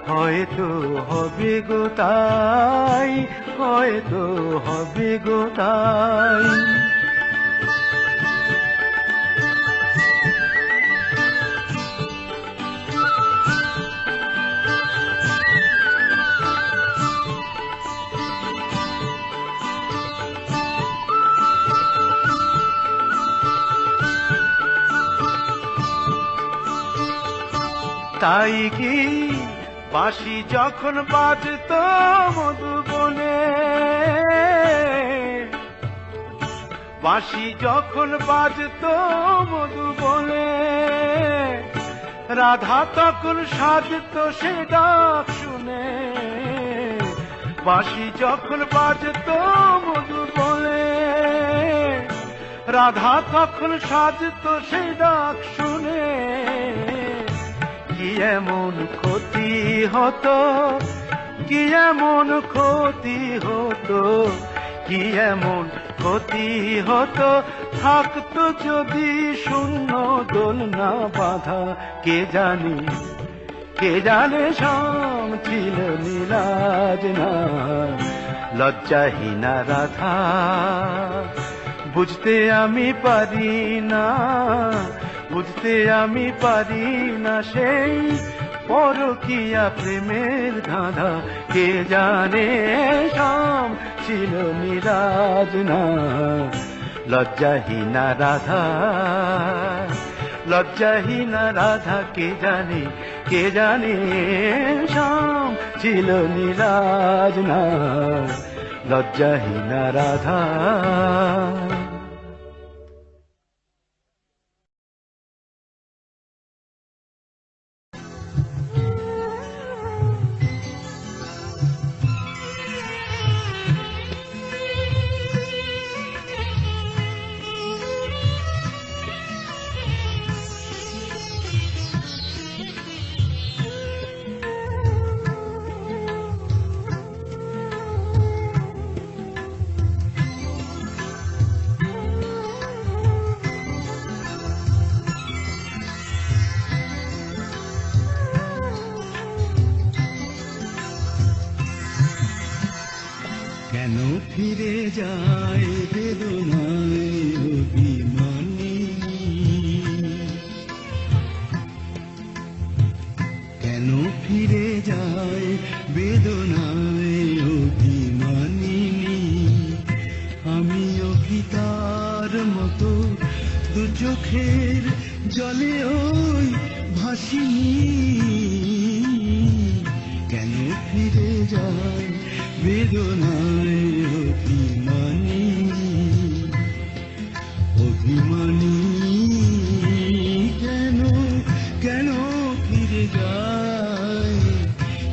হয়তো হবে গো তাই, হয়তো হবে গো তাই। তাই কি বাঁশি যখন বাজতো মধুবনে, বাঁশি যখন বাজতো মধুবনে, রাধা তখন সাজতো সে ডাক শুনে। বাঁশি যখন বাজতো মধুবনে, রাধা তখন সাজতো সে ডাক শুনে। কি এমন ক্ষতি হতো, কি এমন ক্ষতি হতো, কি এমন ক্ষতি হতো থাকতো যদি শূন্য দোলনা বাঁধা? কে জানে, কে জানে শাম ছিল নীলাজ না লজ্জাহীনা রাধা। বুঝতে আমি পারি না, বুঝতে আমি পারি না সেই পরকীয়া প্রেমের ধাঁধা। কে জানে শাম ছিল নীলাজ না লজ্জাহীনা রাধা, লজ্জাহীনা রাধা। কে জানে, কে জানে শাম ছিল নীলাজ না লজ্জাহীনা রাধা। কেন ফিরে যায় বেদনায় অভিমানী, কেন ফিরে যায় বেদনায় অভিমানী? আমিও কি তার মতো দু চোখের জলে ওই ভাসিনি? কেন ফিরে যায় বেদনায় অভিমানী, অভিমানী? কেন, কেন ফিরে যায়,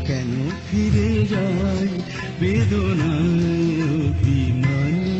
কেন ফিরে যায় বেদনায় অভিমানী?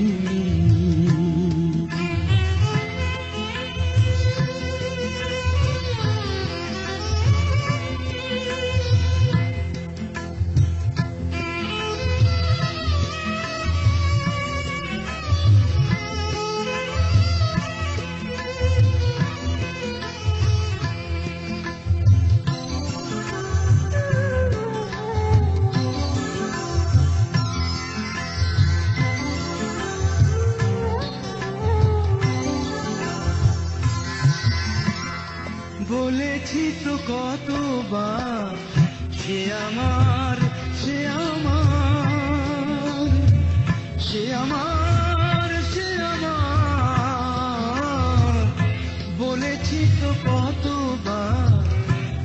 বলেছি তো কতবার সে আমার, সে আমার, সে আমার, সে আমার। বলেছি তো কতবার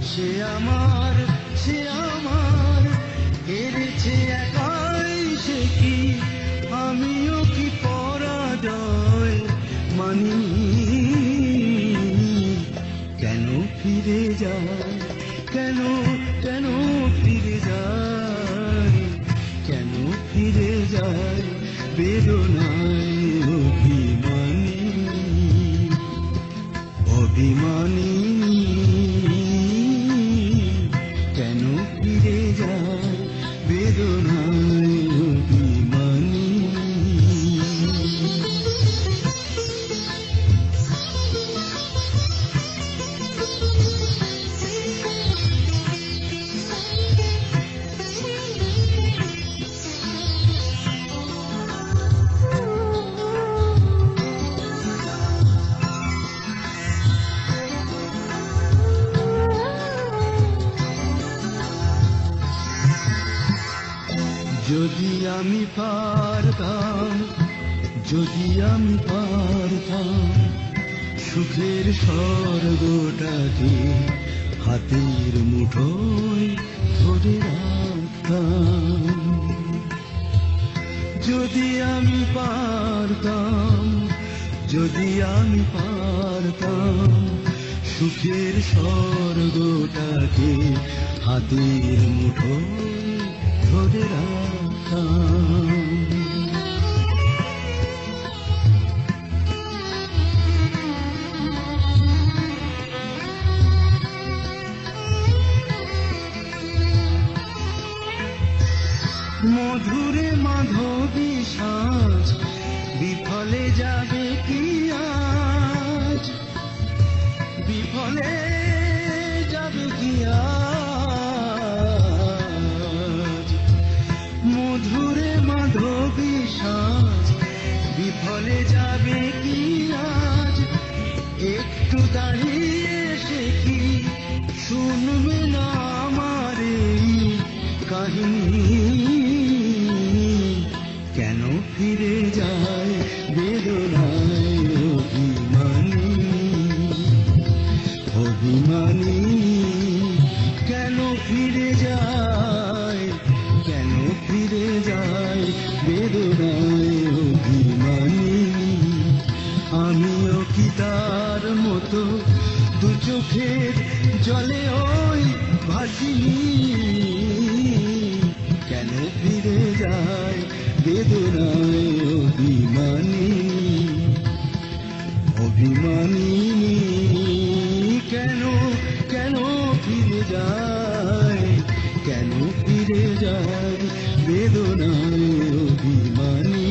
সে আমার, সে আমার। হেরেছে একাই সে কি, আমিও কি পরাজয় মানি? কেন ফিরে যায়, কেন, কেন ফিরে যায়, কেন ফিরে যায় বেদনায় অভিমানী, অভিমানী? কেন ফিরে যায় বেদনায় অভিমানী? যদি আমি পারতাম, যদি আমি পারতাম সুখের স্বর্গটাকে হাতের মুঠোয় ধরে রাখতাম, যদি আমি পারতাম, যদি আমি পারতাম সুখের স্বর্গটাকে হাতের মুঠোয় ধরে রাখতাম। মধুরে মাধবী সাজ বিফলে যাবে কি আজ, বিফলে যাবে কি আজ, মধুরে মাধবী সাজ বিফলে যাবে কি আজ, একটু দাঁড়িয়ে সে কি শুনবে না আমার এই কাহিনী, কেন ফিরে যায় বেদনায় অভিমানী, অভিমানী কেন ফিরে যায়, কেন ফিরে যায় বেদনায় অভিমানী। আমিও কি তার মতো দু চোখের জলে ওই ভাসিনি, কেন ফিরে যায় বেদনায় অভিমানী, অভিমানী কেন, কেন ফিরে যায়, কেন ফিরে যায় বেদনায় অভিমানী।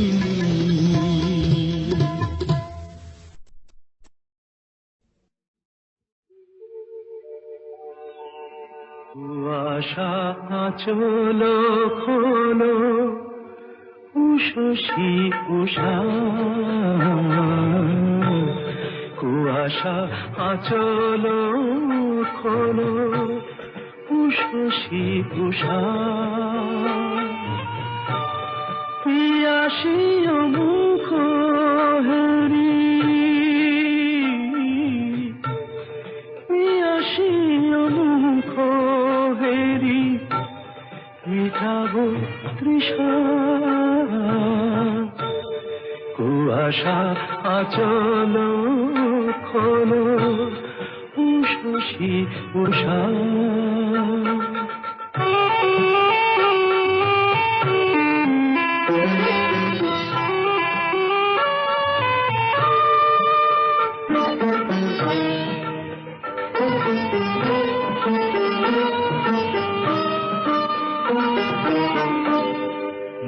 কুয়াশা আঁচল খোলো উষসী উষা, কুয়াশা আঁচল খোলো উষসী উষা, পিয়াসী মুখ হেরি, পিয়াসী মুখ হেরি মিটাবো তৃষা, কুয়াশা আঁচল খোলো উষসী উষা।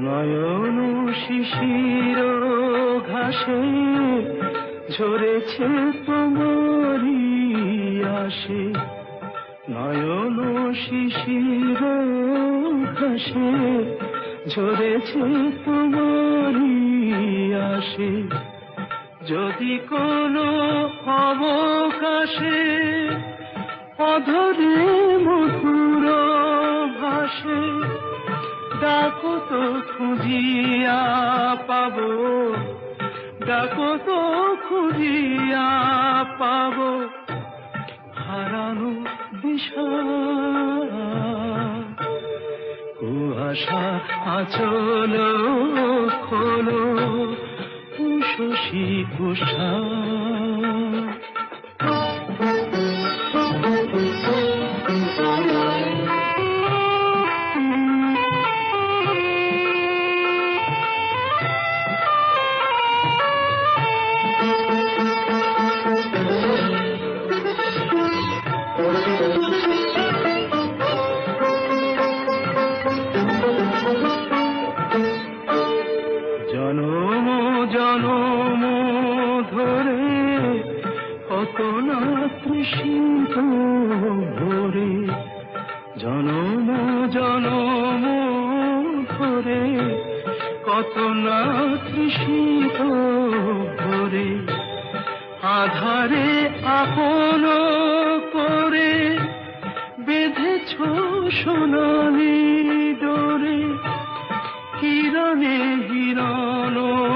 নয়ন শিশির ঘাসে ঝরেছে তোমারি আসে, নয়ন শিশির ঘাসে ঝরেছে তোমারি আসে, যদি কোনো অবকাশে অধরে মধুর ভাসে, ডাকো তো খুঁজিয়া পাবো, ডাকো তো খুঁজিয়া পাবো হারানো দিশা, কুয়াশা আঁচল খোলো উষসী উষা। জনম জনম ধরে কত না তৃষিত ভরে, জনম জনম ধরে কত না তৃষিত ভরে, আধারে আপন করে বেঁধেছ সোনালি ডোরে, কিরণে হিরণময়ী,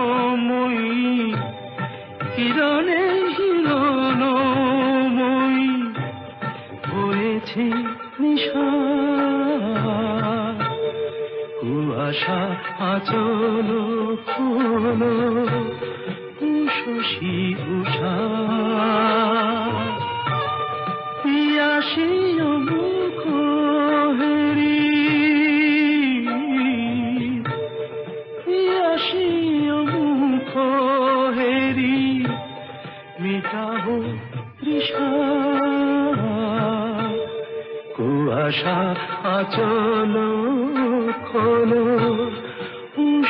কিরণে হিরণময়ী হয়েছে নিশা, কুয়াশা আচল খোলো শশী উষা, পিয়াসী মুখ হেরি, পিয়াসী মুখ হেরি মিটাবো তৃষা, কুয়াশা আচল খোলো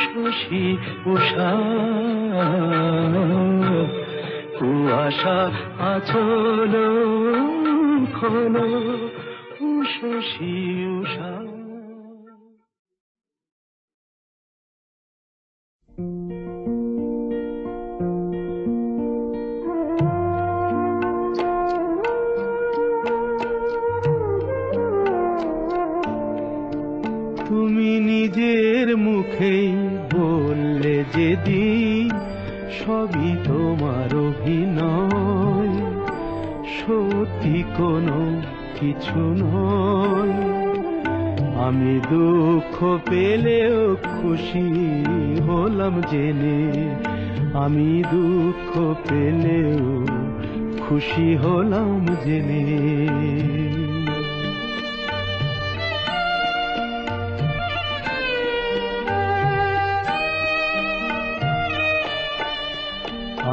শশী উষা, কুয়াশা আচল খোলো শশী উষা। তুমি নিজের মুখেই বললে যেদিন সবই তোমার অভিনয়, সত্যি কোনো কিছু নয়। আমি দুঃখ পেলেও খুশি হলাম জেনে, আমি দুঃখ পেলেও খুশি হলাম জেনে।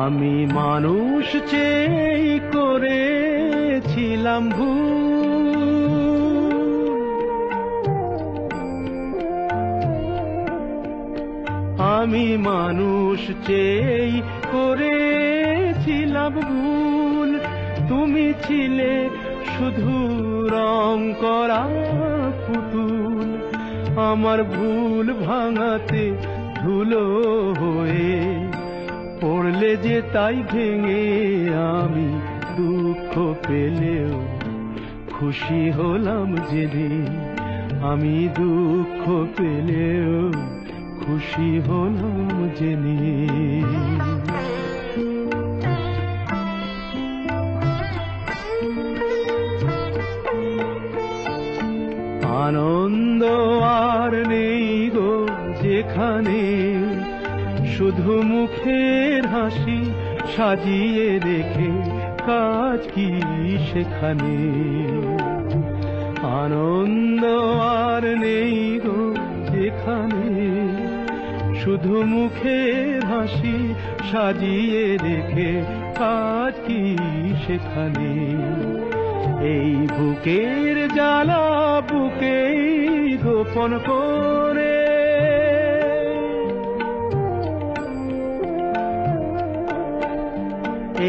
আমি মানুষ চেয়ে করেছিলাম ভুল, আমি মানুষ চেয়ে করেছিলাম ভুল। তুমি ছিলে শুধু রং করা পুতুল, আমার ভুল ভাঙাতে ধুলো হয়ে পড়লে যে তাই ভেঙে। আমি দুঃখ পেলেও খুশি হলাম জেনে, আমি দুঃখ পেলেও খুশি হলাম জেনে। আনন্দ আর নেই গো যেখানে, শুধু মুখের হাসি সাজিয়ে রেখে কাজ কি সেখানে। আনন্দ আর নেই গো যেখানে, শুধু মুখের হাসি সাজিয়ে রেখে কাজ কি সেখানে। এই বুকের জ্বালা বুকেই গোপন করে,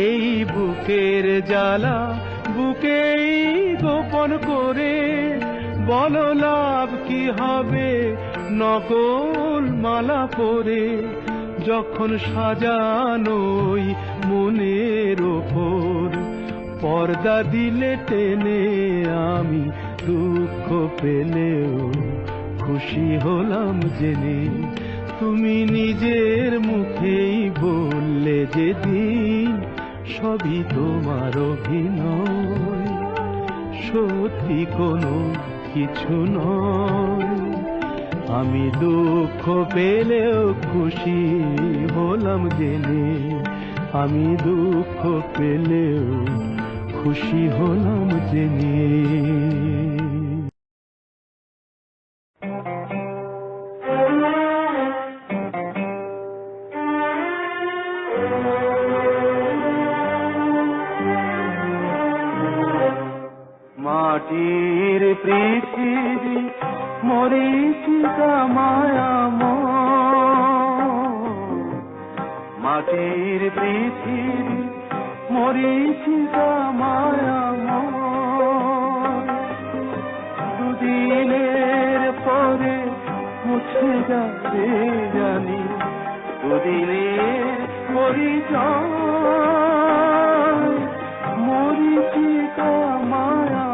এই বুকের জ্বালা বুকেই গোপন করে। বলো লাভ কি হবে নকল মালা পরে, যখন সাজানোই মনের ওপর পর্দা দিলে টেনে। আমি দুঃখ পেলেও খুশি হলাম জেনে, তুমি নিজের মুখেই বললে যেদিন সবই তোমার অভিনয়, সত্যি কোনো কিছু নয়। আমি দুঃখ পেলেও খুশি হলাম জেনে, আমি দুঃখ পেলেও খুশি হলাম জেনে। মাটির পৃথিবী মরীচিকা মায়াময়, মাটির পৃথিবী মরীচিকা মায়াময়। দুদিনের পরে মুছে যাবে জানি, দুদিনের পরিচয় মরীচিকা মায়াময়।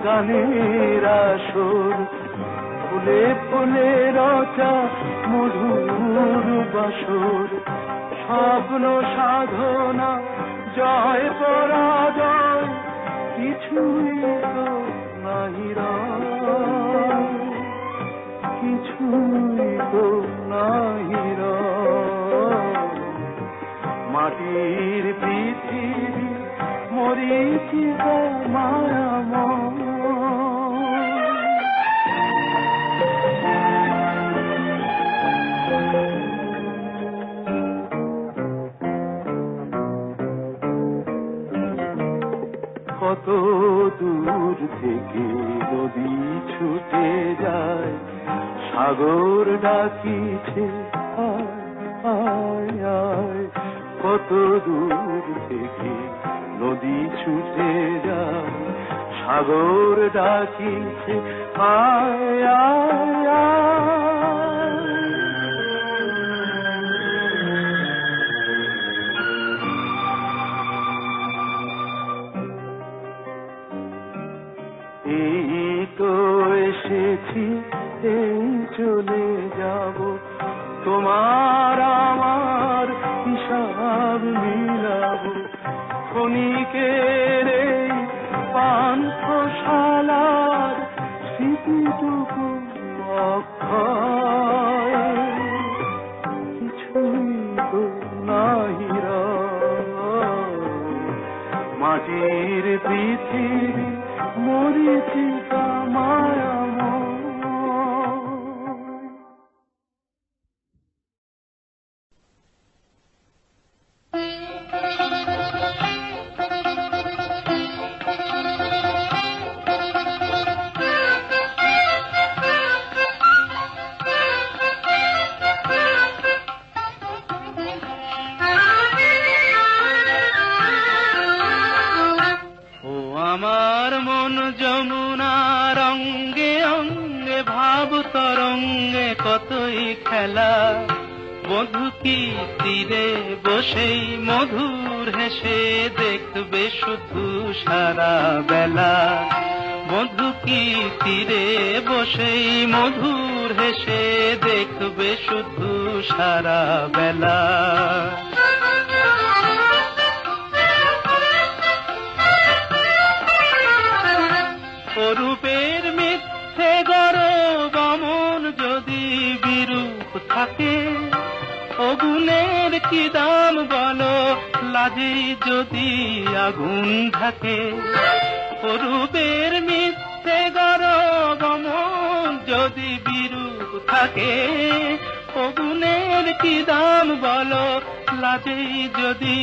গানের আসর, ফুলে ফুলে রচা মধুর বাসর, স্বপ্ন সাধনা জয় পরাজয় কিছুই তো নাহি রয়, কিছুই তো নাহি রয়। মাটির পৃথিবী মরিচিকা মায়াময়, কত দূর থেকে নদী ছুটে যায়, সাগর ডাকিছে আয় আয় আয়। কত দূর থেকে নদী ছুটে যায়, সাগর ডাকিছে আয় আয় আয়। এই তো এসেছি, এই চলে যাব, তোমার আমার হিসাব মিলাবো। ক্ষণিকের এই পান্থশালার স্মৃতিটুকু অক্ষয়, কিছুই তো নাহি রয়। মাটির পৃথিবী মরিচিকা মায়াময়। আমার মন যমুনা রঙ্গে অঙ্গে ভাব তরঙ্গে কতই খেলা, বধূ কি তীরে বসেই মধুর হেসে দেখবে শুধু সারা বেলা। বধূ কি তীরে বসেই মধুর হেসে দেখবে শুধু সারা বেলা। অরূপের মিথ্যে গরব অমন যদি বিরূপ থাকে, অগুণের কি দাম বলো লাজে যদি আগুন ঢাকে। অরূপের মিথ্যে গরব অমন যদি বিরূপ থাকে, অগুণের কি দাম বলো লাজে যদি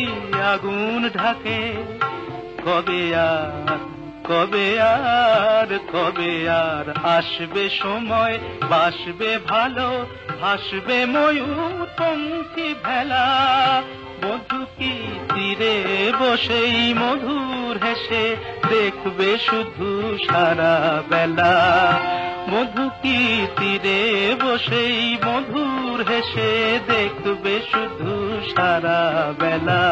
আগুন ঢাকে। কবে আর কবে আর কবে আর আসবে সময়, বাসবে ভালো ভাসবে ময়ূর পঙ্খী ভেলা। বধূ কি তীরে বসেই মধুর হেসে দেখবে শুধু সারা বেলা। বধূ কি তীরে বসেই মধুর হেসে দেখবে শুধু সারা বেলা।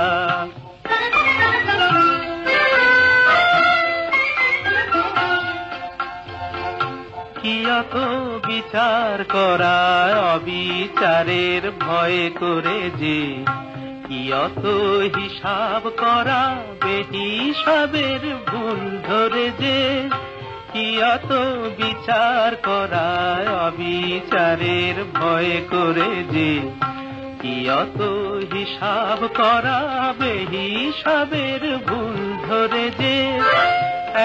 কি অত বিচার করা অবিচারের ভয় করে যে, কি অত হিসাব করা বেহিসাবের ভুল ধরে যে। কি অত বিচার করা অবিচারের ভয় করে যে, কি অত হিসাব করা বেহিসাবের ভুল ধরে যে।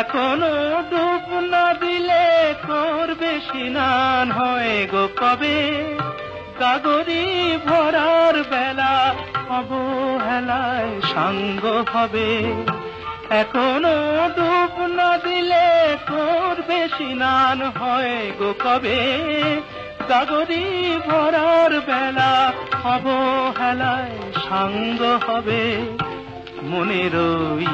এখনো ডুব না দিলে করবে স্নান হয় গো কবে। গাগরি ভরার বেলা অবহেলায় সাঙ্গ হবে। এখনো ডুব না দিলে করবে স্নান হয় গো কবে। গাগরি ভরার বেলা অবহেলায় সাঙ্গ হবে। মনেরই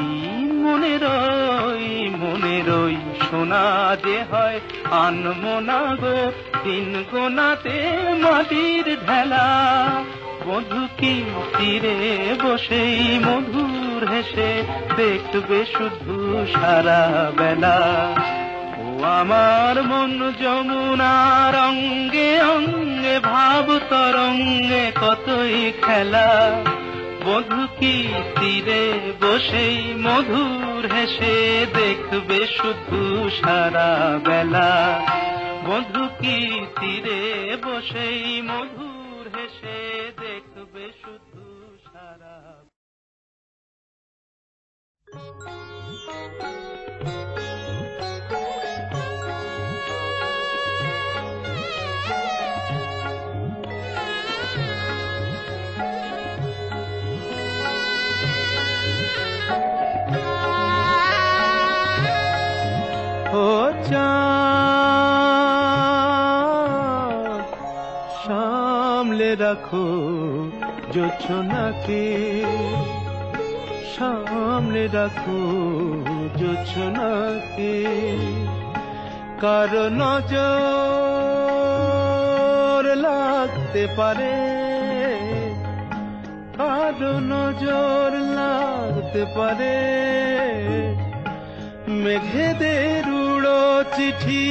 মনেরই সোনা যে হয় আনমনা গো দিন গোনাতে মাটির ঢেলা। বধূ কি তীরে বসেই মধুর হেসে দেখবে শুধু সারা বেলা। আমার মন যমুনার অঙ্গে অঙ্গে ভাব তরঙ্গে কতই খেলা, বধূ কি তীরে বসেই মধুর হেসে দেখবে শুধু সারা বেলা, বধূ কি তীরে বসেই মধুর হেসে দেখবে শুধু সারা। ও চাঁদ সামলে রাখো জোছনাকে, সামলে রাখো জোছনাকে, কারো নজর লাগতে পারে, কারো নজর লাগতে পারে, মেঘেদের উড়ো চিঠি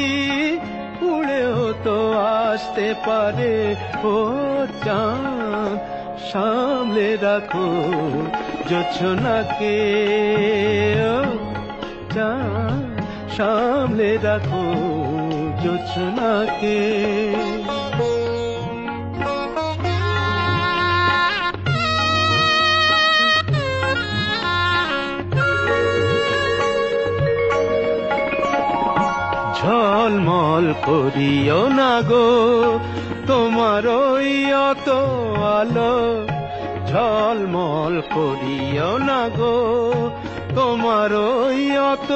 উড়েও তো আসতে পারে। ও চাঁদ সামলে রাখো জোছনাকে, ও চাঁদ সামলে রাখো জোছনাকে। ঝলমল করিও না গো তোমার ওই অত আলো, ঝলমল করিও না গো তোমার ওই অত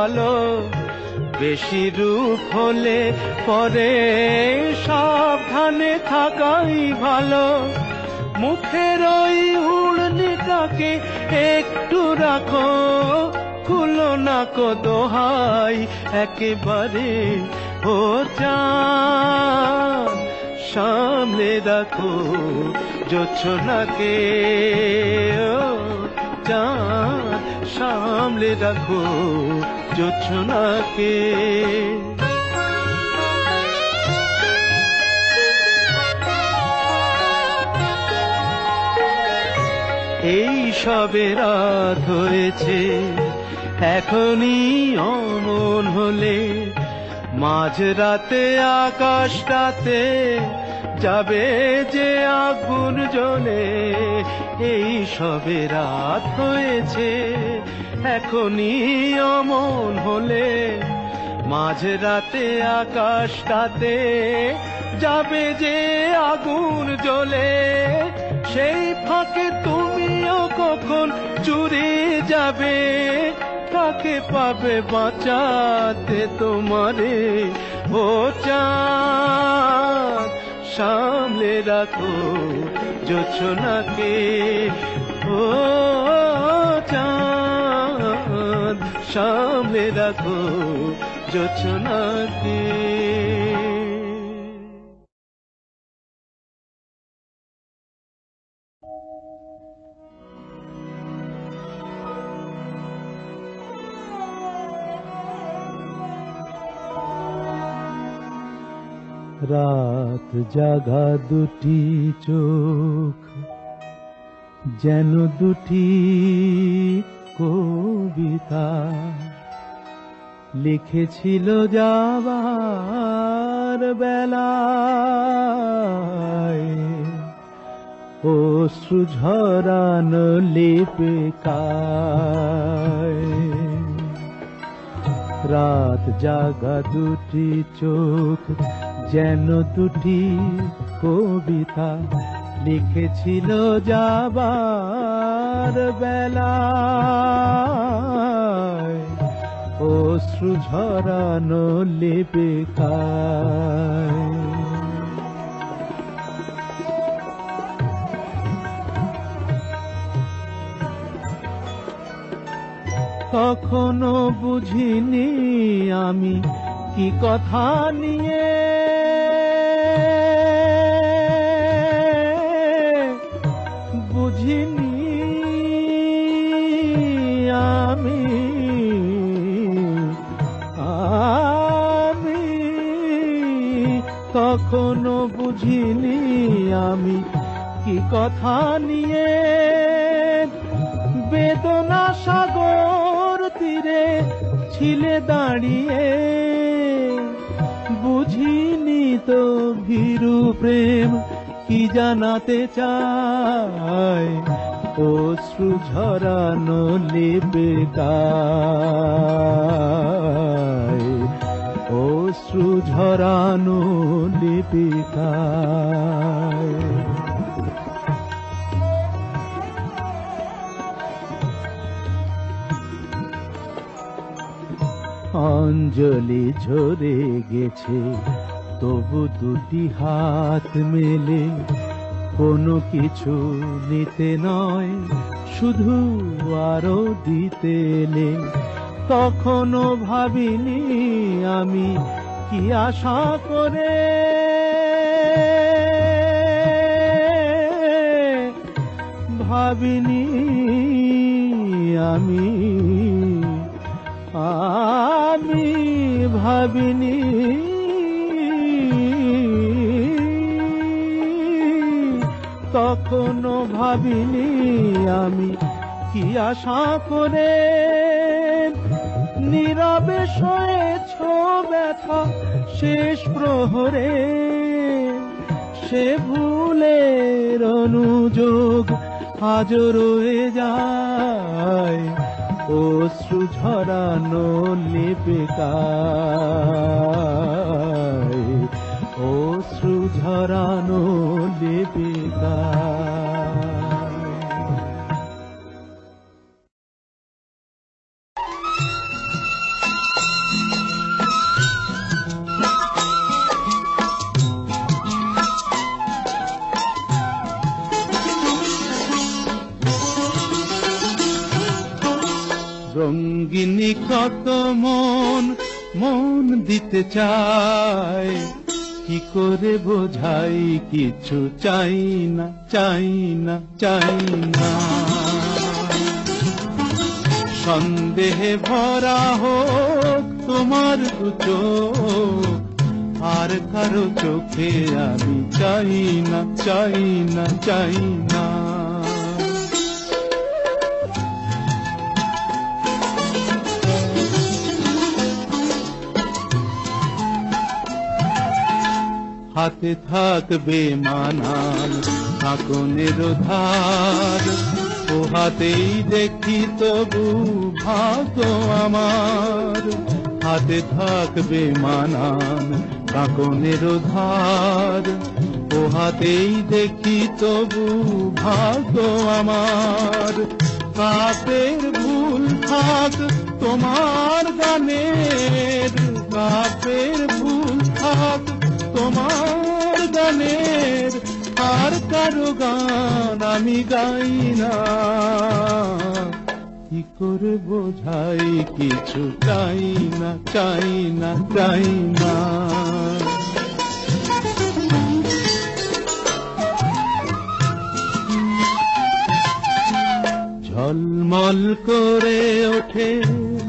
আলো, বেশি রূপ হলে পরে সাবধানে থাকাই ভালো, মুখের ওই উড়নিটাকে একটু রাখো, খুলো না কো দোহাই একেবারে। ও চাঁদ সামলে রাখো জোছনাকে, ও চাঁদ সামলে রাখো জোছনাকে। এই সবে রাত হয়েছে এখনই অমন হলে, মাঝ রাতে আকাশটাতে যাবে যে আগুন জ্বলে। এই সবে রাত হয়েছে এখনই অমন হলে, মাঝ রাতে আকাশটাতে যাবে যে আগুন জ্বলে। সেই ফাঁকে তুমিও কখন চুরি যাবে, কাকে পাবে বাঁচাতে তোমারে। ও চাঁদ সামলে রাখো জোছনাকে, ও চাঁদ সামলে রাখো জোছনাকে। রাত জাগা দুটি চোখ যেন দুটি কবিতা, লিখেছিল যাবার বেলায়, অশ্রু ঝরানো লেপকায়। রাত জাগা দুটি চোখ যেন দুটি কবিতা, লিখেছিল যাবার বেলায়, অশ্রু ঝরানো লেপকায়। কখনো বুঝিনি আমি কি কথা নিয়ে, বুঝিনি আমি তখনও বুঝিনি আমি কি কথা নিয়ে বেদনা সাগর তীরে ছিলে দাঁড়িয়ে। বুঝিনি তো ভীরু প্রেম কি জানাতে চায়, অশ্রু ঝরানো লিপিকায়, অশ্রু ঝরানো লিপিকায়। অঞ্জলি ঝরে গেছে তবু দুটি হাত মেলে, কোনো কিছু নিতে নয় শুধু আরো দিতে এলে। তখনও ভাবিনি আমি কি আশা করে, ভাবিনি আমি ভাবিনি তখনও ভাবিনি আমি কি আশা করে। নীরবে সয়েছ ব্যথা শেষ প্রহরে, সে ভুলের অনুযোগ আজও রয়ে যায়, অশ্রু ঝরানো লিপিকায়, অশ্রু ঝরানো লিপিকায়। রঙ্গিনী কত মন দিতে চায়, কি করে বোঝাই কিছু চাই না, চাই না, চাই না। সন্দেহে ভরা হোক তোমার দু চোখ, আর কারো চোখে আমি চাই না, চাই না, চাই না। হাতে থাকবে মানান কাঁকনের ধার, ও হাতেই দেখি তবু ভাগ্য আমার। হাতে থাকবে মানান কাঁকনের ধার, ও হাতেই দেখি তবু ভাগ্য আমার। কাপের ভুল থাক তোমার গানের, কাপের ভুল থাক তোমার গানের, আর কারো গান আমি গাই না। কি করে বোঝাই কিছু চাই না, চাই না, চাই না। ঝলমল করে ওঠে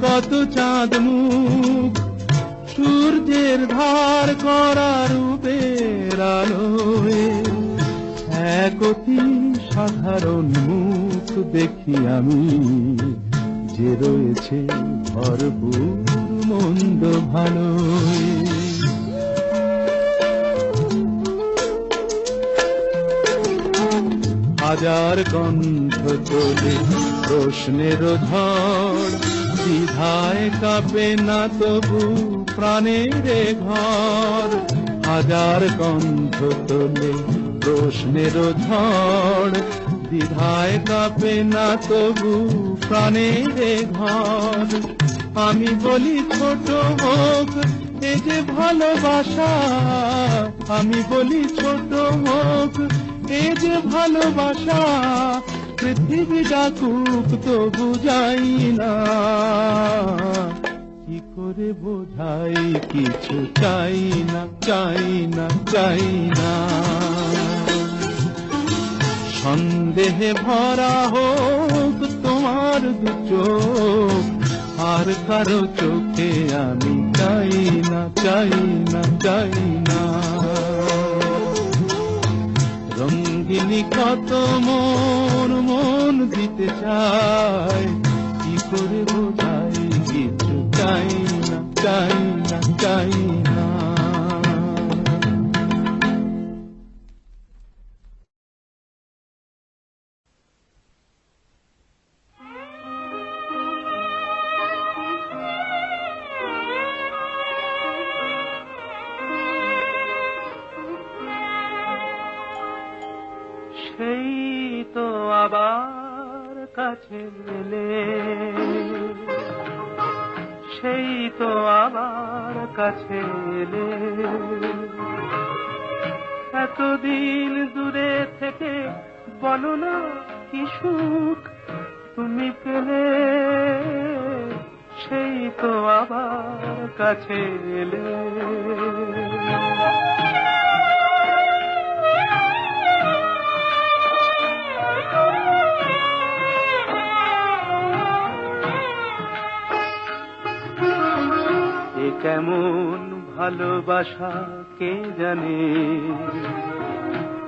কত চাঁদ মুখ, সূর্যের ধার করা রূপের আলোয়। এক অতি সাধারণ মুখ দেখি আমি, যে রয়েছে ভরপুর মন্দ ভালোয়। হাজার কণ্ঠ তোলে প্রশ্নের ঝড়, দ্বিধায় কাঁপে না তবু প্রাণের ঘর। হাজার কণ্ঠ তোলে প্রশ্নের ঝড়, দ্বিধায় কাঁপে না তবু প্রাণের ঘর। আমি বলি ছোট হোক এ যে ভালোবাসা, আমি বলি ছোট হোক এ যে ভালোবাসা। পৃথিবী ডাকুক তবু যাই না, কি করে বোঝাই কিছু চাই না, চাই না, চাই না। সন্দেহে ভরা হোক তোমার দু চোখ, আর কারো চোখে আমি চাই না, চাই না, চাই না। জানি কত মন দিতে চায়, কি করে বোঝাই কিছু চাই না, চাই না, চাই না। সেই তো আবার কাছে এলে, সেই তো আবার কাছে এলে, এতদিন দূরে থেকে বলো না কি সুখ তুমি পেলে, সেই তো আবার কাছে এলে। কেমন ভালোবাসা কে জানে,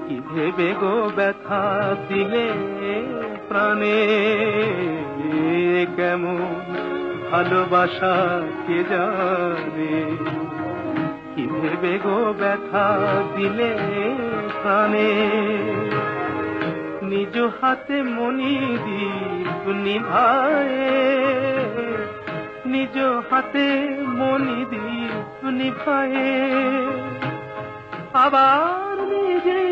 কি ভেবে গো ব্যথা দিলে প্রাণে, কেমন ভালোবাসা কে জানে, কি ভেবে গো ব্যথা দিলে প্রাণে। নিজ হাতে মনি দীপ নিভায়ে, নিজ হাতে মনি দীপ নিভায়ে, আবার নিজে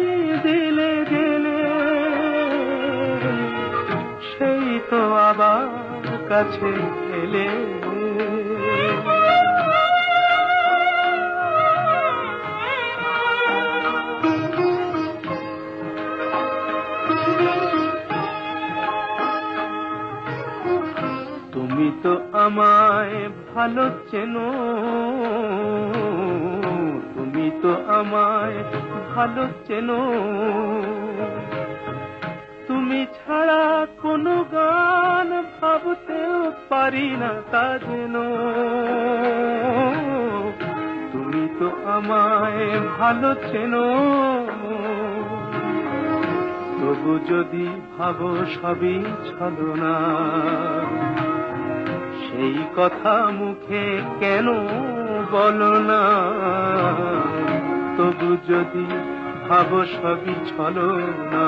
দিলে গেলে, সেই তো আবার কাছে এলে। তুমি তো আমায় ভালো চেনো, তুমি তো আমায় ভালো চেনো, তুমি ছাড়া কোনো গান ভাবতেও পারি না তা যেন। তুমি তো আমায় ভালো চেনো, তবু যদি ভাবো সবই ছলনা, সেই কথা মুখে কেন বলো না। তবু যদি ভাবো সবই ছলনা,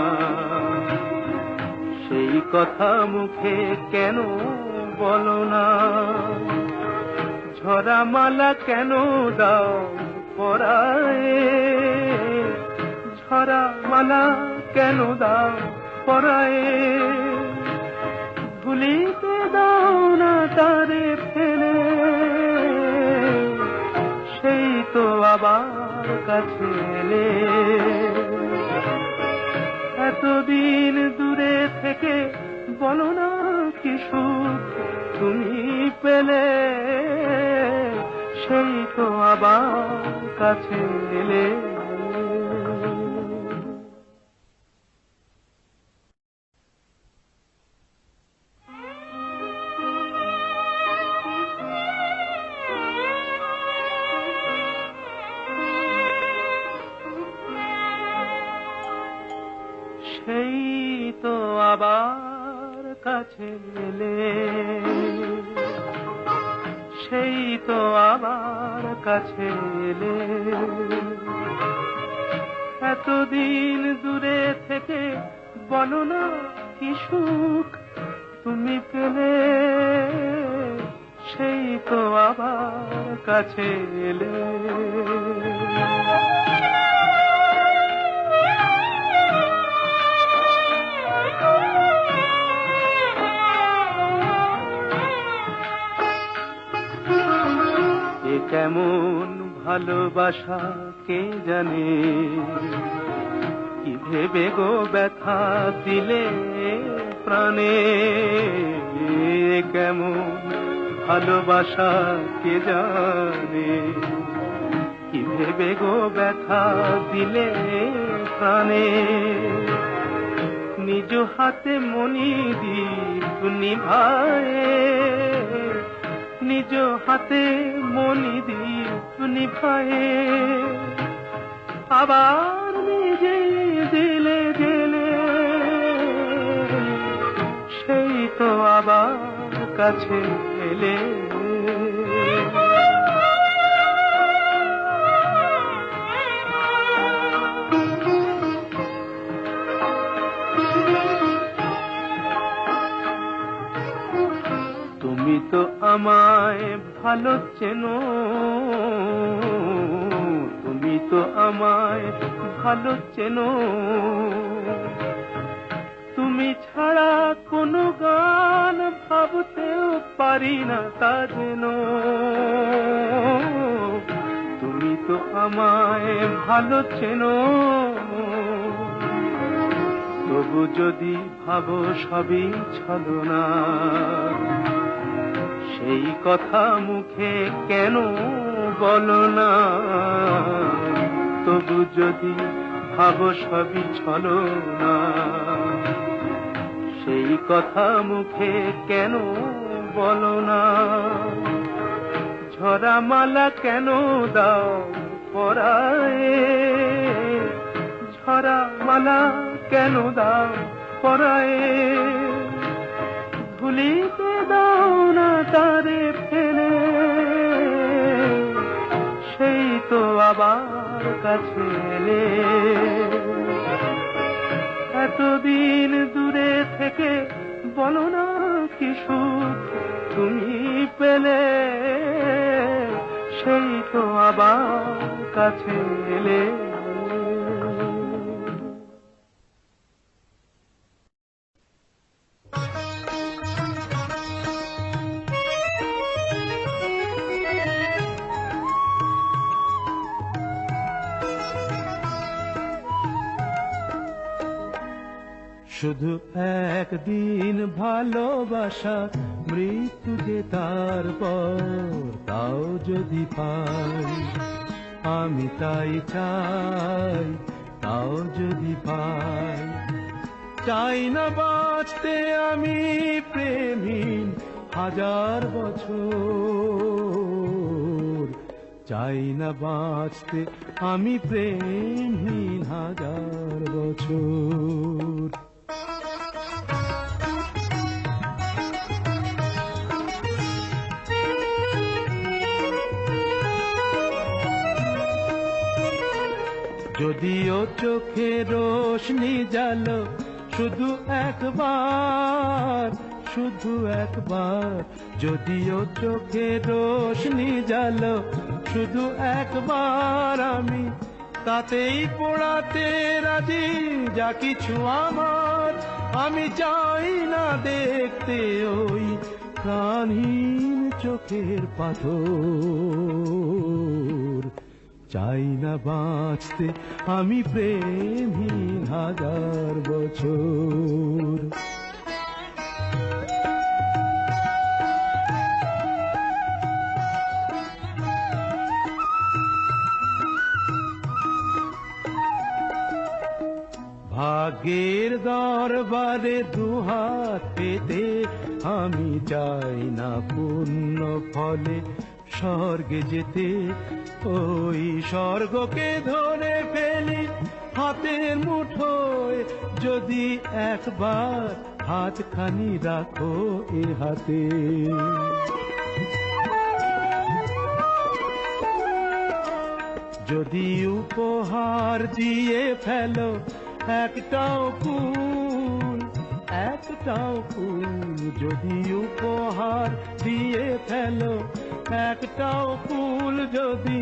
সেই কথা মুখে কেন বলো না। ঝরা মালা কেন দাও পরায়ে, ঝরা মালা কেন দাও পরায়ে, ভুলিতে দাও না তারে ফেলে, সেই তো আবার কাছে এলে। এতদিন দূরে থেকে বলো না কি সুখ তুমি পেলে, সেই তো আবার কাছে এলে। সেই তো আবার কাছে এলে, সেই তো আবার কাছে এলে। এতদিন দূরে থেকে বলো না কি সুখ তুমি পেলে, সেই তো আবার কাছে এলে। কেমন ভালোবাসা কে জানে, কি ভেবে গো ব্যথা দিলে প্রাণে, কেমন ভালোবাসা কে জানে, কি ভেবে গো ব্যথা দিলে প্রাণে। নিজ হাতে মনি দীপ নিভায়ে, নিজ হাতে মনি দীপ নিভায়ে, আবার নিজে দিলে গেলে, কাছে এলে। তুমি তো আমায় ভালো চেনো, তুমি তো আমায় ভালো চেনো, তুমি ছাড়া কোনো গান ভাবতেও পারি না তা যেন। তুমি তো আমায় ভালো চেনো, তবু যদি ভাবো সবই ছলনা, সেই কথা মুখে কেন বলো না। তবু যদি ভাবো সবই ছলনা, সেই কথা মুখে কেন বলো না। ঝরা মালা কেন দাও পরায়ে, ঝরা মালা কেন দাও পরায়ে, ভুলিতে দাও না তারে ফেলে, সেই তো আবার কাছে এলে। এতদিন দূরে থেকে বলো না কি সুখ তুমি পেলে, সেই তো আবার কাছে এলে। শুধু একদিন ভালোবাসা, মৃত্যু যে তারপর, তাও যদি পাই আমি তাই চাই, তাও যদি পাই। চাই না বাঁচতে আমি প্রেমহীন হাজার বছর, চাই না বাঁচতে আমি প্রেমহীন হাজার বছর। যদিও চোখে রোশনি জালো শুধু একবার, শুধু একবার, যদিও চোখে রোশনি জালো শুধু একবার, আমি তাতেই পোড়াতে রাজি যা কিছু আমার। আমি চাই না দেখতে ওই প্রাণহীন চোখের পাথর, চাই না বাঁচতে আমি প্রেমহীন হাজার বছর। ভাগ্যের দরবারে দুহাত পেতে আমি চাই না পুণ্য ফলে স্বর্গে যেতে, ওই স্বর্গকে ধরে ফেলি হাতের মুঠোয়, যদি একবার হাতখানি রাখো এ হাতে। যদি উপহার দিয়ে ফেলো একটাও ফুল, একটাও ফুল, যদি উপহার দিয়ে ফেলো একটাও ফুল, যদি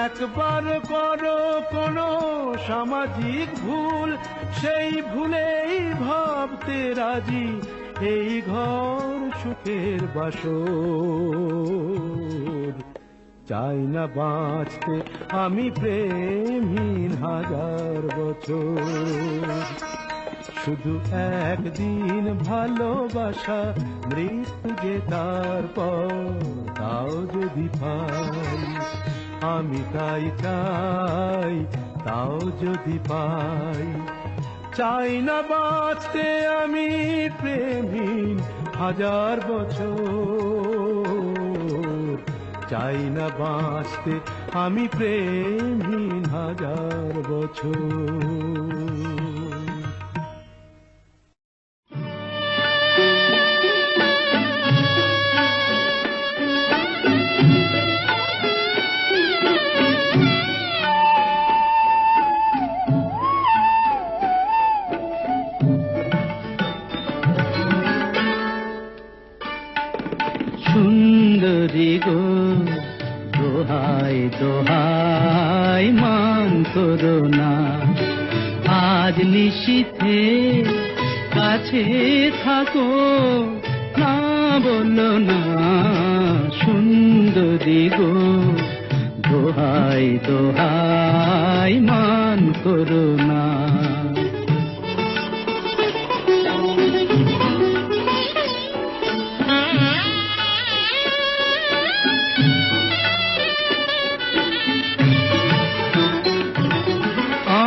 একবার করো কোনো সামাজিক ভুল, সেই ভুলেই ভাবতে রাজি এই ঘর সুখের বাসর। চাই না বাঁচতে আমি প্রেমহীন হাজার বছর, শুধু একদিন ভালোবাসা, মৃত্যু যে তারপর, তাও যদি পাই আমি তাই চাই, তাও যদি পাই। চাই না বাঁচতে আমি প্রেমহীন হাজার বছর, চাই না বাঁচতে আমি প্রেমহীন হাজার বছর। দোহাই দোহাই মান করো না, আজ নিশীথে কাছে থাকো, না বলো না সুন্দরী গো, দোহাই দোহাই মান করো না।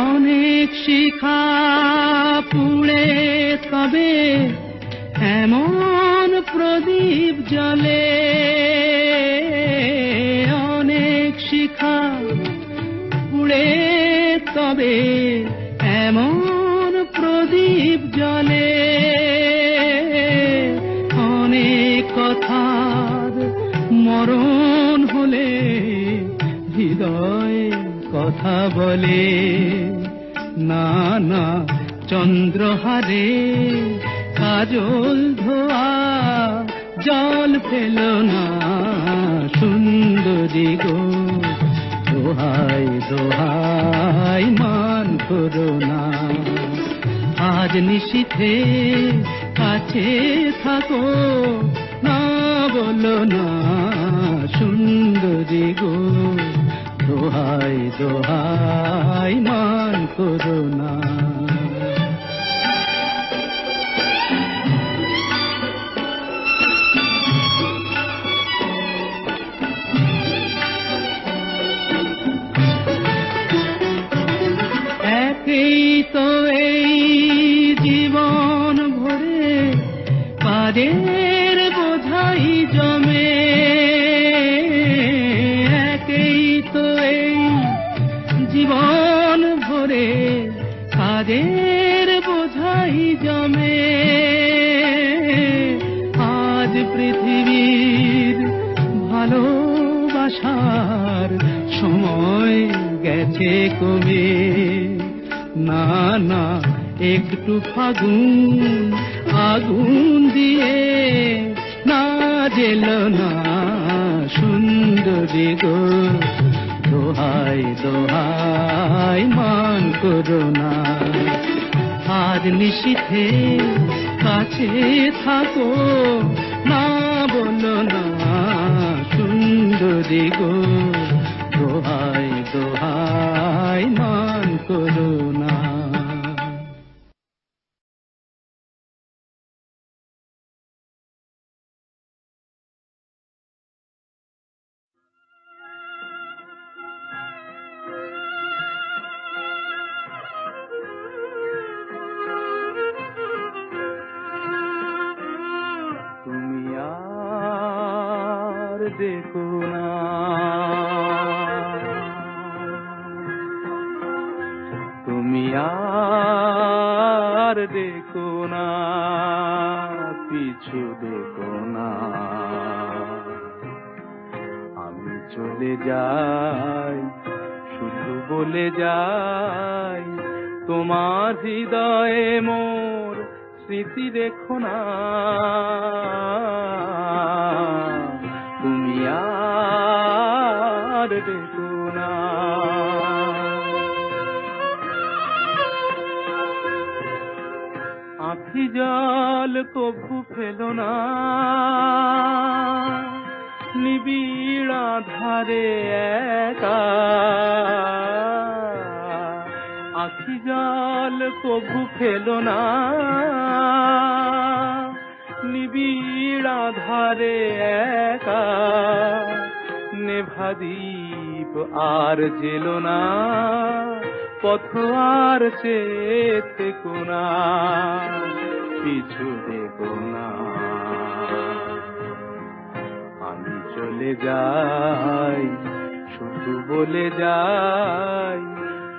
অনেক শিখা পুড়ে তবে এমন প্রদীপ জ্বলে, অনেক শিখা পুড়ে তবে এমন প্রদীপ জ্বলে, অনেক কথার মরণ হলে হৃদয় কথা বলে, না না চন্দ্রহারে কাজল ধোয়া জল ফেল না সুন্দরী গো, দোহাই দোহাই মান করো না, আজ নিশীথে কাছে থাকো, না বলো না সুন্দরী গো, দোহাই দোহাই মান করো না। একই তো এই জীবন ভরে কাদের বোঝাই জমে, একই তো এই জীবন ভরে কাদের বোঝাই জমে, আজ পৃথিবীর ভালোবাসার সময় গেছে কবে, না না একটু ফাগুন আগুন দিয়ে না জেল না সুন্দরী গো, দোহাই দোহাই মান করো না, আজ নিশীথে কাছে থাকো, না বলো না সুন্দরী গো, দোহাই দোহাই মান করো না। তুমি আর দেখো না, তুমি আর দেখো না, পিছু দেখো না, আমি চলে যাই শুধু বলে যাই, তোমার হৃদয়ে মোর স্মৃতি দেখো না, তুমি আর দেখো না। আঁখি জল কভু ফেলো না, নিবিড় আধারে একা, আঁখি জল কভু ফেলো না, নিবিড় আধারে একা, নেভা দীপ আর জেলো না, পথ আর চেয়ে থেকো না, পিছু দেখো না, আমি চলে যাই শুধু বলে যাই,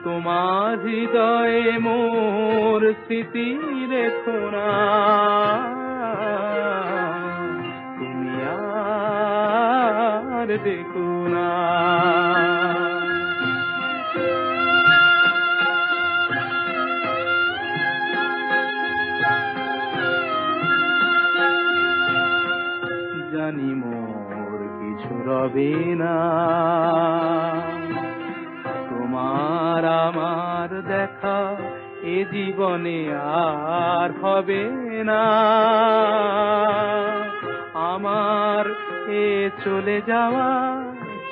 তোমার হৃদয়ে মোর স্মৃতি রেখো না, তুমি আর দেখো না। জানি মোর কিছু রবে না, এ জীবনে আর হবে না। আমার এ চলে যাওয়া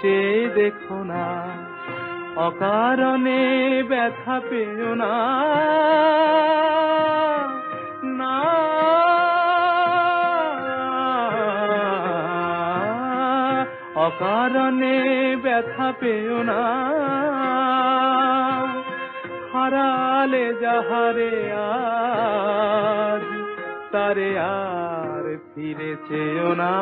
চেয়ে দেখো না, অকারণে ব্যথা পেও না, না অকারণে ব্যথা পেও না। হারালে যাহারে আজ, তারে আর ফিরে চেও না,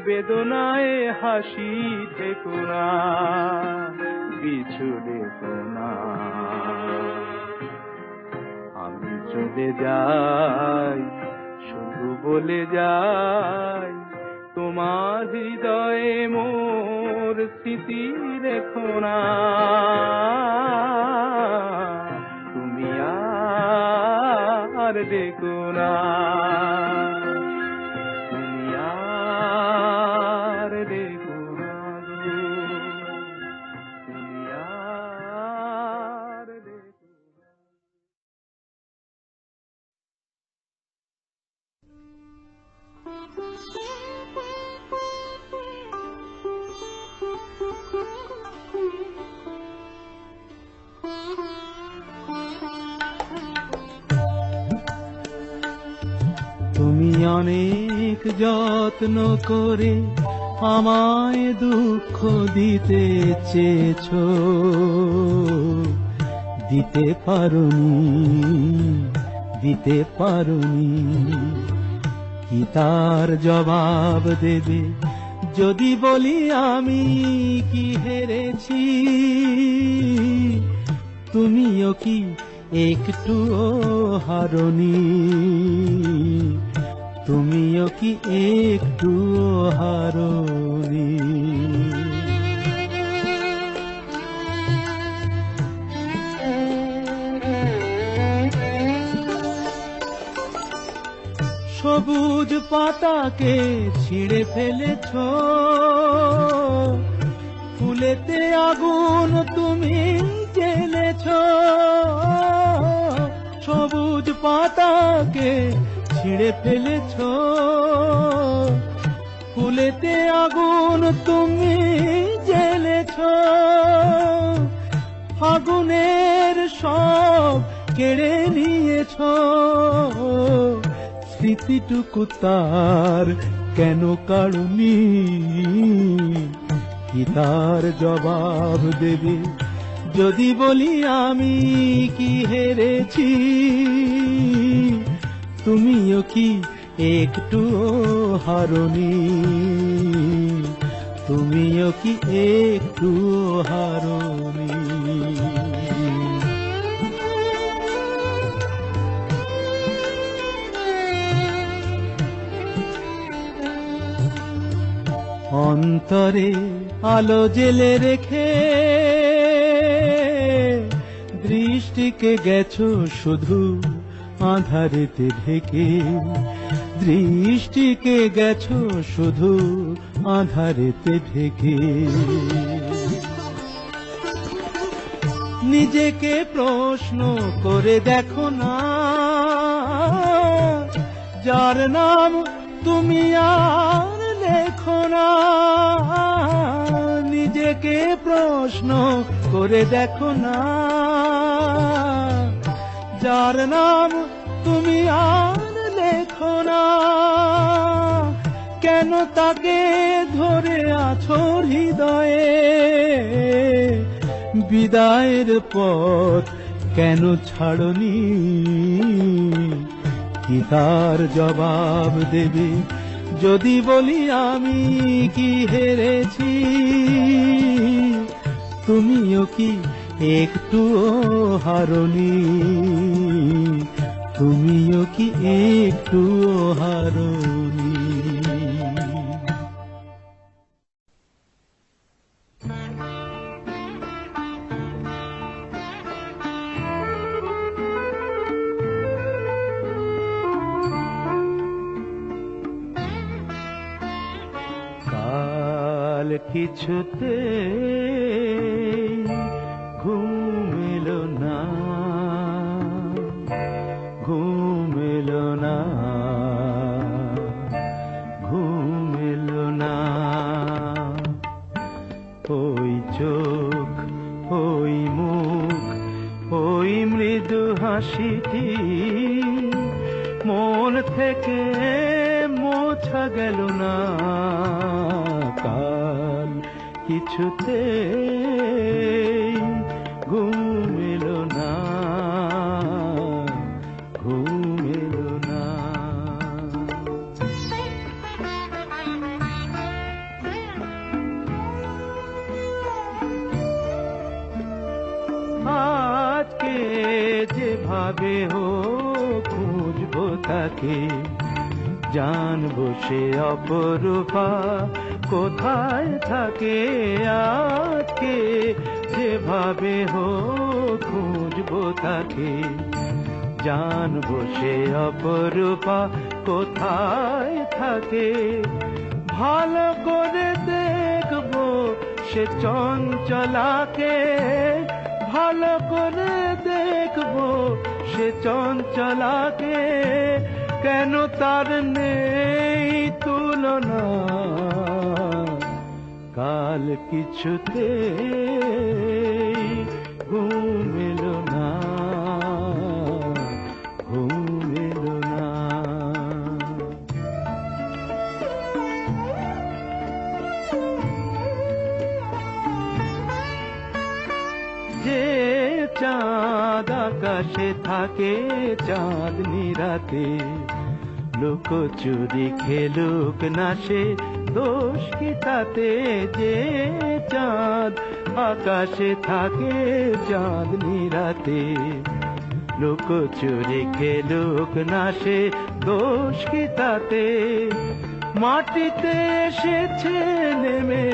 বেদনায় হাসি থেকো না, পিছু দেখো না। আমি চলে যাই, শুধু বলে যাই, তোমার হৃদয়ে মোর স্মৃতি রেখো না। তুমি আর দেখো না, তুমি আর দেখো না, তুমি আর দেখো না। তুমি অনেক যত্ন করে আমায় দুঃখ দিতে চেয়েছো, দিতে পারোনি, কি তার জবাব দেবে যদি বলি আমি কি হেরেছি? তুমিও কি একটুও হারোনি, তুমিও কি একটুও হারোনি? সবুজ পাতাকে ছিঁড়ে ফেলেছো, ফুলেতে আগুন তুমি জ্বেলেছো। সবুজ পাতাকে ছিঁড়ে ফেলেছো, ফুলেতে আগুন তুমি জ্বেলেছো। ফাগুনের সব কেড়ে নিয়েছো, স্মৃতিটুকু তার কেন কাড়ুনি? কি তার জবাব দেবে যদি বলি আমি কি হেরেছি? তুমিও কি একটুও হারোনি, তুমিও কি একটুও হারোনি? অন্তরে আলো জেলে রেখে দৃষ্টিকে গেছো শুধু আঁধারেতে ঢেকে, দৃষ্টিকে গেছো শুধু আঁধারেতে ঢেকে। নিজেকে প্রশ্ন করে দেখো না, যার নাম তুমি আর লেখো না। নিজেকে প্রশ্ন করে দেখো না, যার নাম তুমি আর লেখো না। কেন তাকে ধরে আছো হৃদয়ে, বিদায়ের পথ কেন ছাড়নি? কি তার জবাব দেবে যদি বলি আমি কি হেরেছি? তুমিও কি একটুও হারোনি, তুমিও কি একটুও হারোনি? কাল কিছুতে ঘুম এলো না, ওই চোখ, ওই মুখ, ওই মৃদু হাসিটি মন থেকে মোছা গেল না কাল কিছুতে ঘুম এলো না, ঘুম এলো না। আজকে যেভাবে হোক খুঁজবো তাকে, জানবো সে অপরূপা কোথায় থাকে। আজকে যেভাবে হোক খুঁজবো তাকে, জানবো সে অপরূপা কোথায় থাকে। ভালো করে দেখবো সে চঞ্চলাকে, ভালো করে দেখবো সে চঞ্চলাকে, কেন তার নেই তুলনা কাল কিছুতে ঘুম এলো না, ঘুম এলো না। যে চাঁদ আকাশে থাকে চাঁদনি রাতে, লুকোচুরি খেলুক না সে দোষ কি তাতে। যে চাঁদ আকাশে থাকে চাঁদনি রাতে, লুকোচুরি খেলুক না সে দোষ কি তাতে। মাটিতে এসেছে নেমে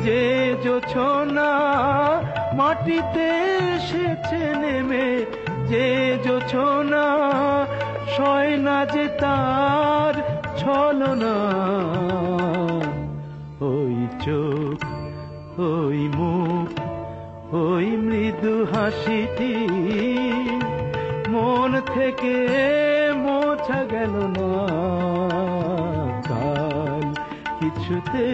যে জোছনা, মাটিতে এসেছে নেমে যে জোছনা, সয় না যে তার ছলনা। ওই চোখ, ওই মুখ, ওই মৃদু হাসিটি মন থেকে মোছা গেল না কাল কিছুতে